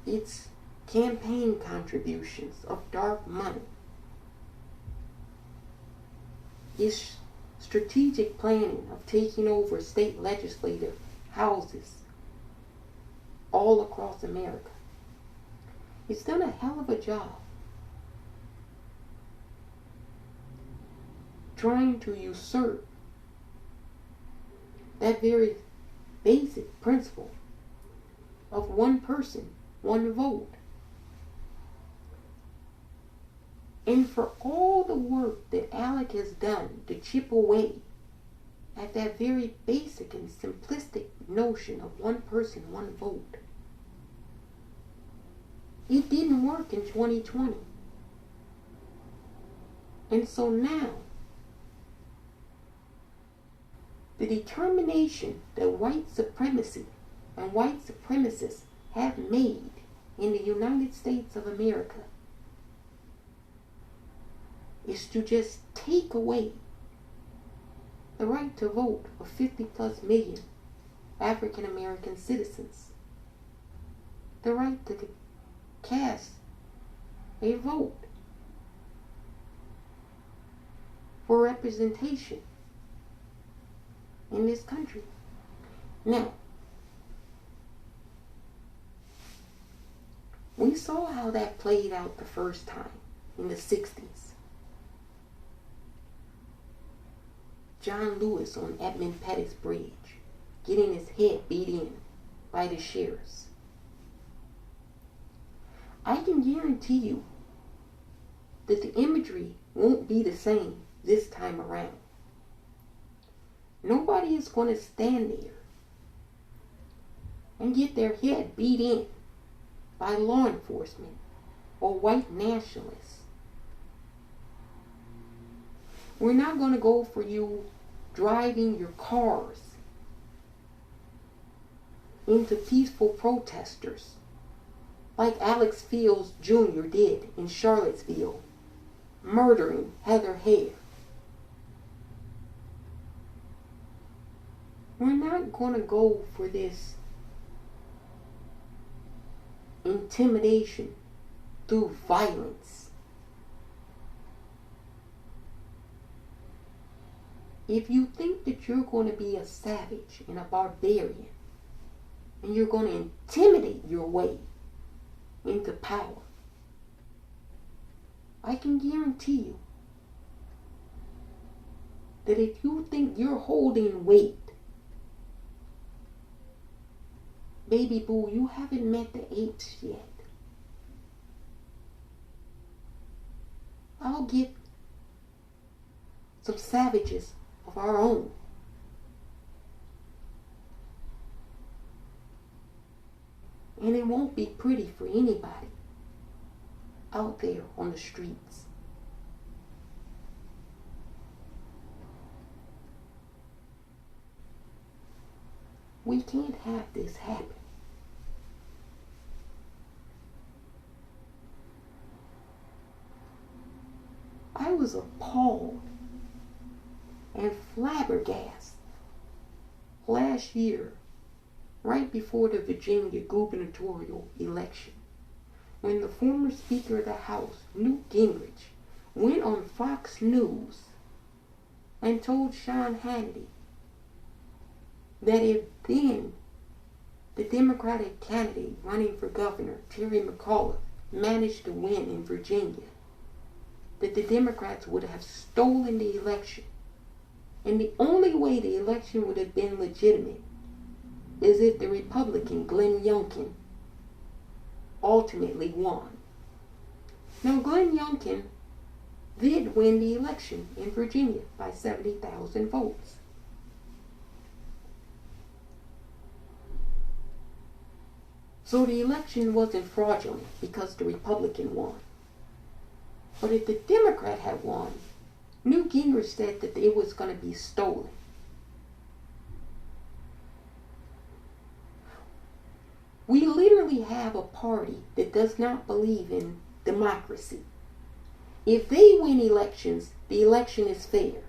its campaign contributions of dark money, its strategic planning of taking over state legislative houses all across America. It's done a hell of a job trying to usurp that very basic principle of one person, one vote. And for all the work that Alec has done to chip away at that very basic and simplistic notion of one person, one vote, it didn't work in 2020. And so now, the determination that white supremacy and white supremacists have made in the United States of America is to just take away the right to vote of 50 plus million African American citizens. The right to cast a vote for representation in this country. Now, we saw how that played out the first time in the 60s. John Lewis on Edmund Pettus Bridge, getting his head beat in by the sheriffs. I can guarantee you that the imagery won't be the same this time around. Nobody is going to stand there and get their head beat in by law enforcement or white nationalists. We're not going to go for you driving your cars into peaceful protesters like Alex Fields Jr. did in Charlottesville, murdering Heather Heyer. We're not going to go for this intimidation through violence. If you think that you're going to be a savage and a barbarian, and you're going to intimidate your way into power, I can guarantee you that if you think you're holding weight, baby boo, you haven't met the apes yet. I'll get some savages of our own. And it won't be pretty for anybody out there on the streets. We can't have this happen. I was appalled and flabbergasted last year, right before the Virginia gubernatorial election, when the former Speaker of the House, Newt Gingrich, went on Fox News and told Sean Hannity that if then the Democratic candidate running for governor, Terry McAuliffe, managed to win in Virginia, that the Democrats would have stolen the election. And the only way the election would have been legitimate is if the Republican Glenn Youngkin ultimately won. Now, Glenn Youngkin did win the election in Virginia by 70,000 votes. So the election wasn't fraudulent because the Republican won. But if the Democrat had won, Newt Gingrich said that it was going to be stolen. We literally have a party that does not believe in democracy. If they win elections, the election is fair.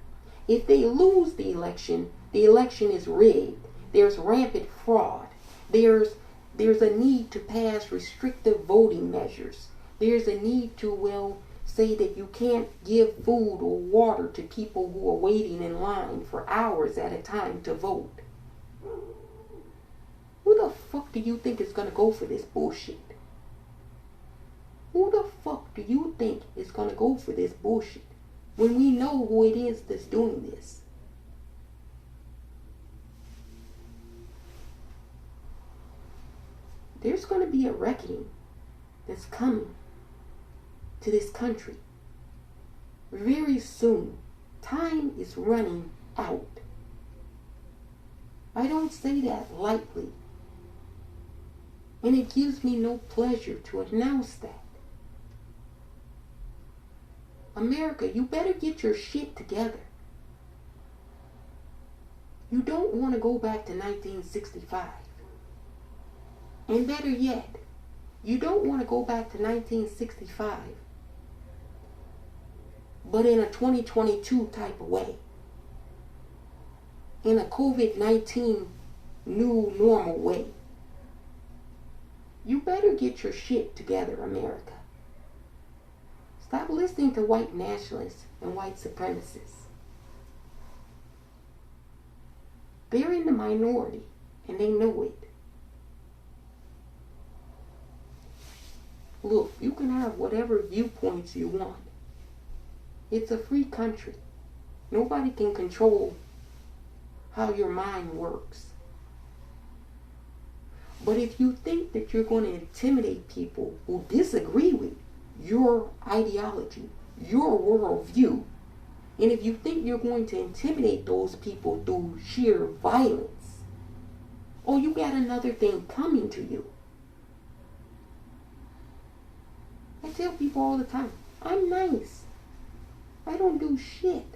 If they lose the election is rigged. There's rampant fraud. There's a need to pass restrictive voting measures. There's a need to, say that you can't give food or water to people who are waiting in line for hours at a time to vote. Who the fuck do you think is going to go for this bullshit? Who the fuck do you think is going to go for this bullshit when we know who it is that's doing this? There's going to be a reckoning that's coming to this country very soon, time is running out. I don't say that lightly. And it gives me no pleasure to announce that. America, you better get your shit together. You don't want to go back to 1965. And better yet, you don't want to go back to 1965, but in a 2022 type of way. In a COVID-19 new normal way. You better get your shit together, America. Stop listening to white nationalists and white supremacists. They're in the minority, and they know it. Look, you can have whatever viewpoints you want. It's a free country. Nobody can control how your mind works. But if you think that you're going to intimidate people who disagree with your ideology, your worldview, and if you think you're going to intimidate those people through sheer violence, oh, you got another thing coming to you. I tell people all the time, I'm nice. I don't do shit.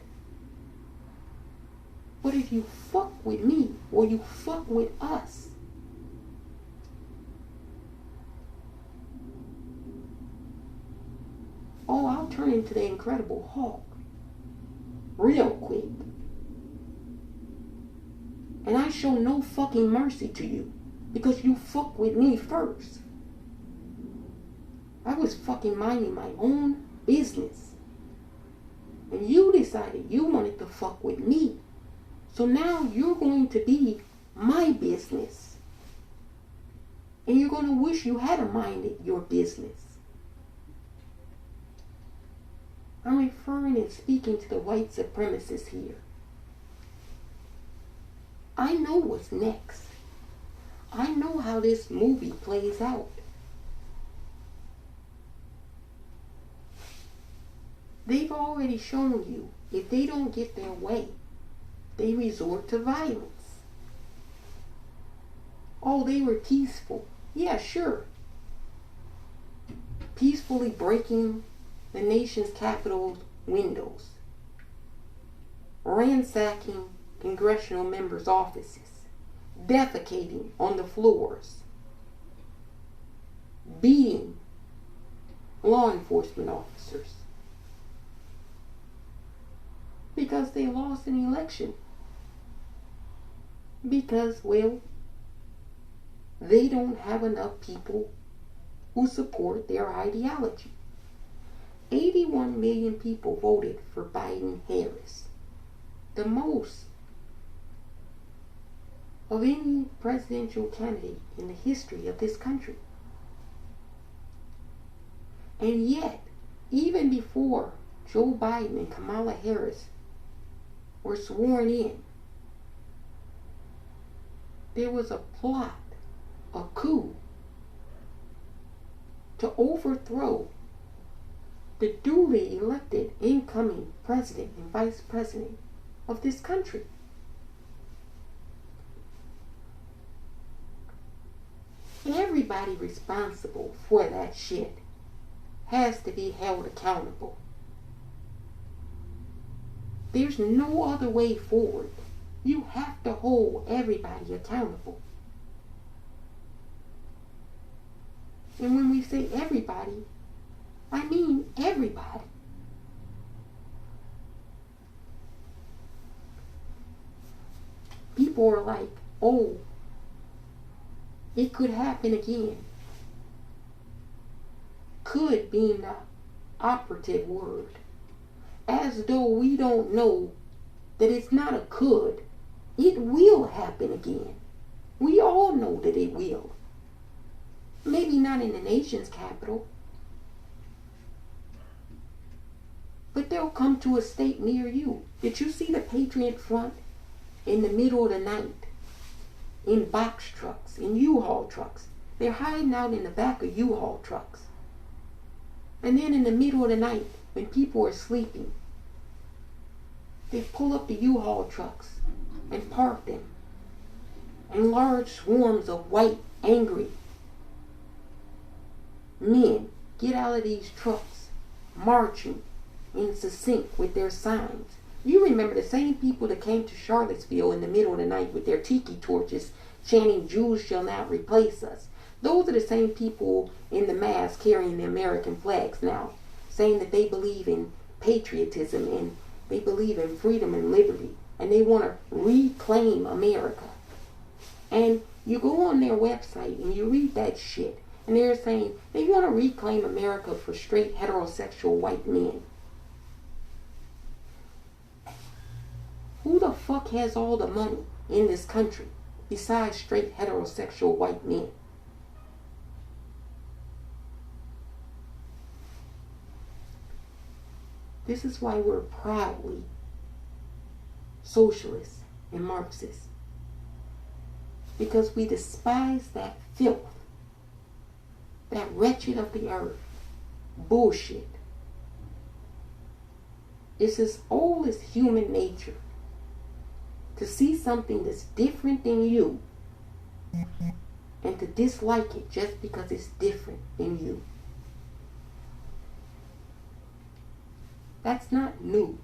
But if you fuck with me, or you fuck with us, oh, I'll turn into the Incredible Hulk. Real quick. And I show no fucking mercy to you, because you fuck with me first. I was fucking minding my own business. And you decided you wanted to fuck with me. So now you're going to be my business. And you're going to wish you had minded your business. I'm referring and speaking to the white supremacists here. I know what's next. I know how this movie plays out. They've already shown you, if they don't get their way, they resort to violence. Oh, they were peaceful. Yeah, sure. Peacefully breaking the nation's capital windows. Ransacking congressional members' offices. Defecating on the floors. Beating law enforcement officers. Because they lost an election. Because, well, they don't have enough people who support their ideology. 81 million people voted for Biden-Harris. The most of any presidential candidate in the history of this country. And yet, even before Joe Biden and Kamala Harris were sworn in, there was a plot, a coup, to overthrow the duly elected incoming president and vice president of this country. Everybody responsible for that shit has to be held accountable. There's no other way forward. You have to hold everybody accountable. And when we say everybody, I mean everybody. People are like, oh, it could happen again. Could being the operative word. As though we don't know that it's not a could. It will happen again. We all know that it will. Maybe not in the nation's capital. But they'll come to a state near you. Did you see the Patriot Front in the middle of the night? In box trucks, in U-Haul trucks. They're hiding out in the back of U-Haul trucks. And then in the middle of the night, when people are sleeping, They pull up the U-Haul trucks and park them. And large swarms of white, angry men get out of these trucks, marching in sync with their signs. You remember the same people that came to Charlottesville in the middle of the night with their tiki torches, chanting, "Jews shall not replace us." Those are the same people in the mass carrying the American flags now, saying that they believe in patriotism and they believe in freedom and liberty, and they want to reclaim America. And you go on their website and you read that shit, and they're saying they want to reclaim America for straight heterosexual white men. Who the fuck has all the money in this country besides straight heterosexual white men? This is why we're proudly socialists and Marxists. Because we despise that filth, that wretched of the earth bullshit. It's as old as human nature to see something that's different than you and to dislike it just because it's different than you. That's not new.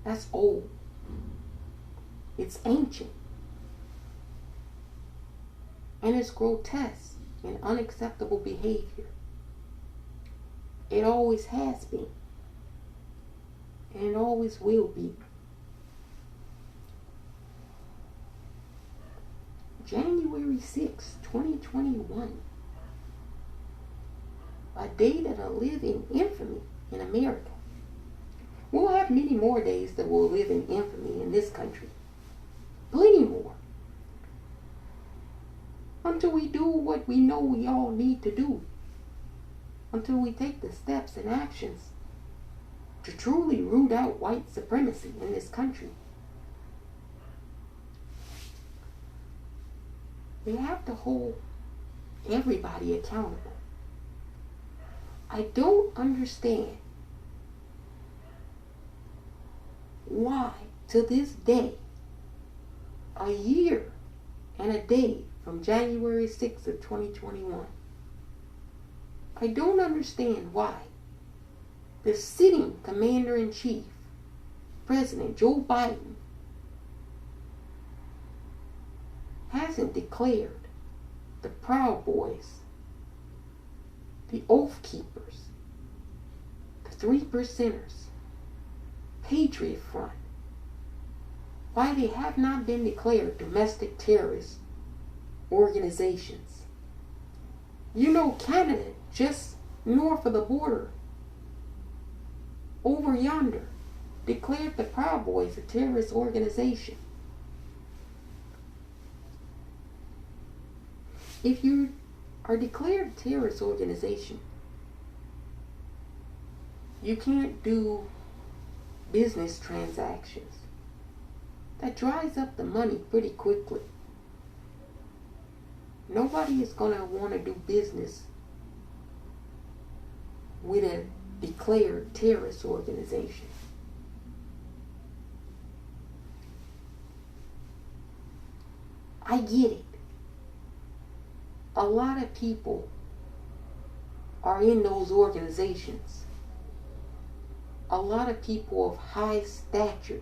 That's old. It's ancient. And it's grotesque and unacceptable behavior. It always has been. And it always will be. January 6, 2021. A day that'll live in infamy in America. We'll have many more days that will live in infamy in this country. Plenty more. Until we do what we know we all need to do. Until we take the steps and actions to truly root out white supremacy in this country. We have to hold everybody accountable. I don't understand why, to this day, a year and a day from January 6th of 2021, I don't understand why the sitting Commander-in-Chief, President Joe Biden, hasn't declared the Proud Boys, the Oath Keepers, the Three Percenters, Patriot Front, why they have not been declared domestic terrorist organizations. You know, Canada, just north of the border, over yonder, declared the Proud Boys a terrorist organization. If you are declared a terrorist organization, you can't do business transactions. That dries up the money pretty quickly. Nobody is going to want to do business with a declared terrorist organization. I get it. A lot of people are in those organizations. A lot of people of high stature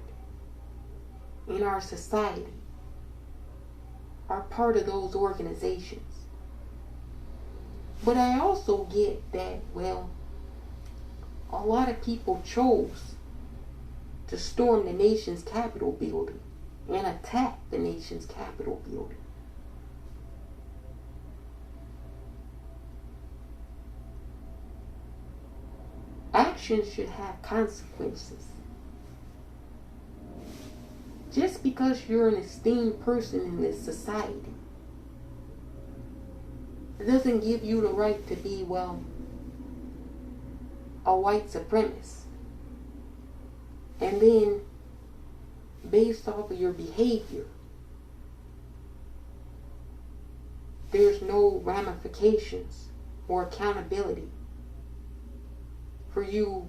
in our society are part of those organizations. But I also get that, well, a lot of people chose to storm the nation's Capitol building and attack the nation's Capitol building. Actions should have consequences. Just because you're an esteemed person in this society, it doesn't give you the right to be, well, a white supremacist. And then, based off of your behavior, there's no ramifications or accountability for you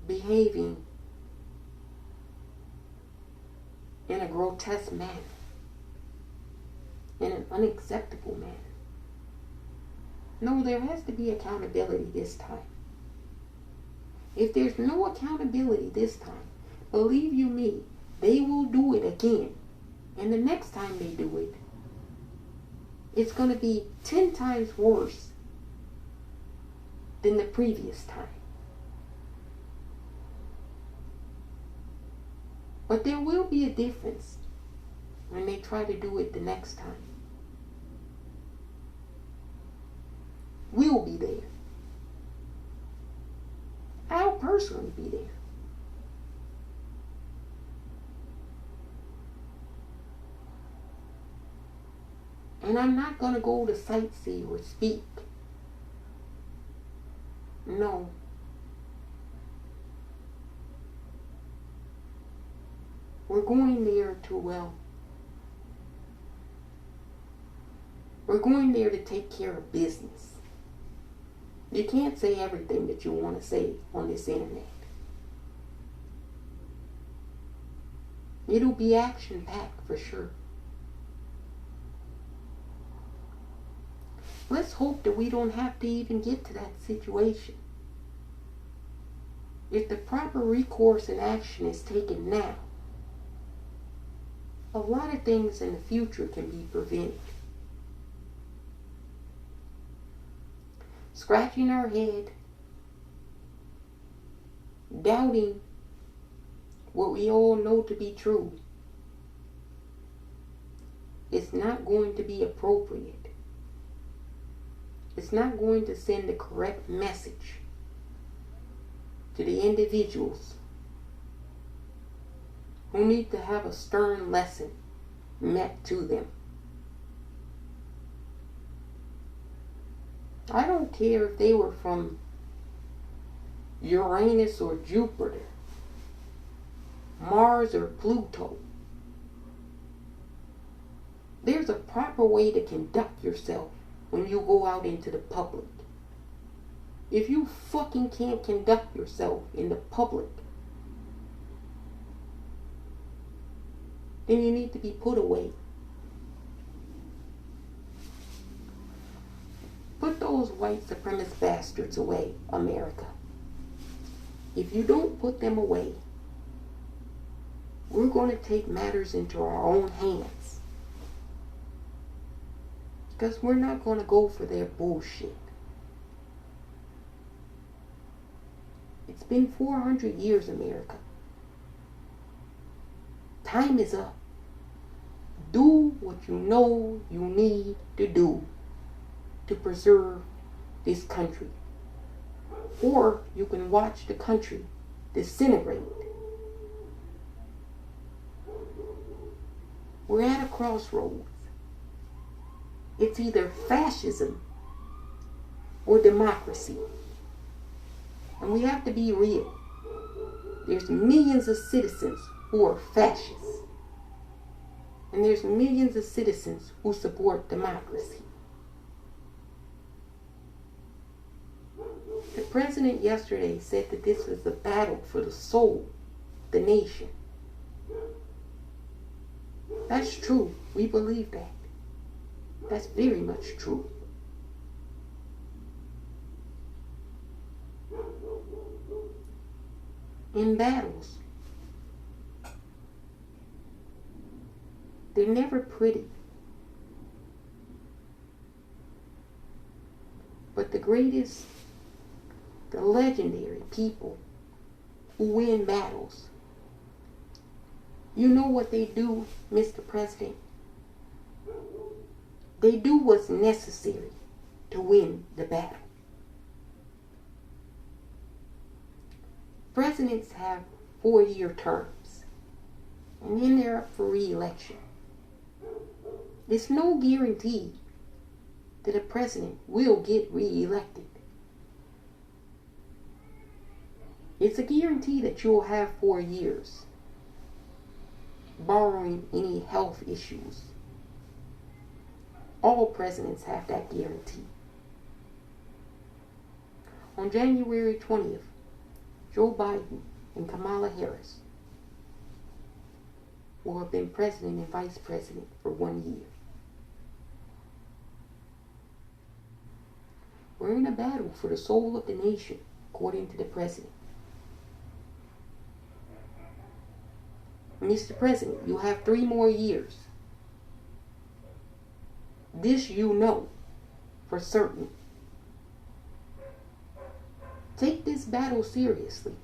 behaving in a grotesque manner, in an unacceptable manner. No, there has to be accountability this time. If there's no accountability this time, believe you me, they will do it again. And the next time they do it, it's going to be 10 times worse than the previous time. But there will be a difference when they try to do it the next time. We'll be there. I'll personally be there. And I'm not going to go to sightsee or speak. No. We're going there to, we're going there to take care of business. You can't say everything that you want to say on this internet. It'll be action-packed for sure. Let's hope that we don't have to even get to that situation. If the proper recourse and action is taken now, a lot of things in the future can be prevented. Scratching our head, doubting what we all know to be true, it's not going to be appropriate. It's not going to send the correct message to the individuals who need to have a stern lesson met to them. I don't care if they were from Uranus or Jupiter, Mars or Pluto. There's a proper way to conduct yourself when you go out into the public. If you fucking can't conduct yourself in the public, then you need to be put away. Put those white supremacist bastards away, America. If you don't put them away, we're going to take matters into our own hands. Because we're not going to go for their bullshit. It's been 400 years, America. Time is up. Do what you know you need to do to preserve this country. Or you can watch the country disintegrate. We're at a crossroads. It's either fascism or democracy. And we have to be real. There's millions of citizens who are fascists. And there's millions of citizens who support democracy. The president yesterday said that this was a battle for the soul, the nation. That's true. We believe that. That's very much true. In battles, they're never pretty. But the greatest, the legendary people who win battles, you know what they do, Mr. President? They do what's necessary to win the battle. Presidents have 4-year terms, and then they're up for re-election. It's no guarantee that a president will get re-elected. It's a guarantee that you'll have 4 years, barring any health issues. All presidents have that guarantee. On January 20th, Joe Biden and Kamala Harris will have been president and vice president for 1 year. We're in a battle for the soul of the nation, according to the president. Mr. President, you have 3 more years. This you know for certain. Take this battle seriously,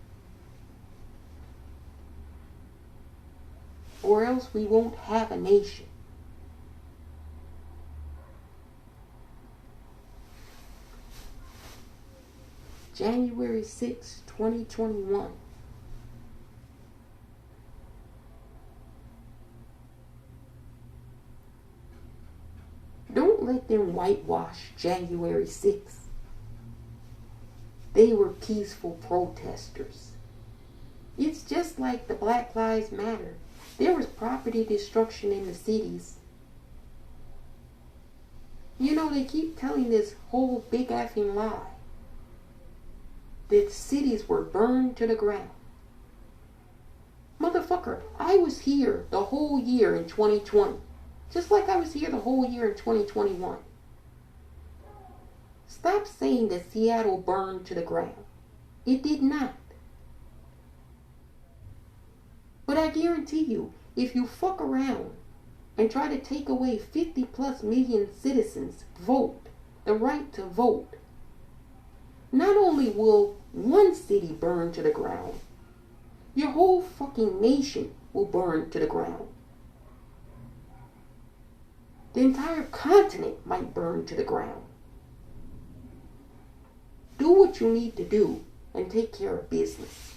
or else we won't have a nation. January 6, 2021. Don't let them whitewash January 6th. They were peaceful protesters. It's just like the Black Lives Matter. There was property destruction in the cities. You know, they keep telling this whole big effing lie that cities were burned to the ground. Motherfucker, I was here the whole year in 2020. Just like I was here the whole year in 2021. Stop saying that Seattle burned to the ground. It did not. But I guarantee you, if you fuck around and try to take away 50 plus million citizens' vote, the right to vote, not only will one city burn to the ground, your whole fucking nation will burn to the ground. The entire continent might burn to the ground. Do what you need to do and take care of business.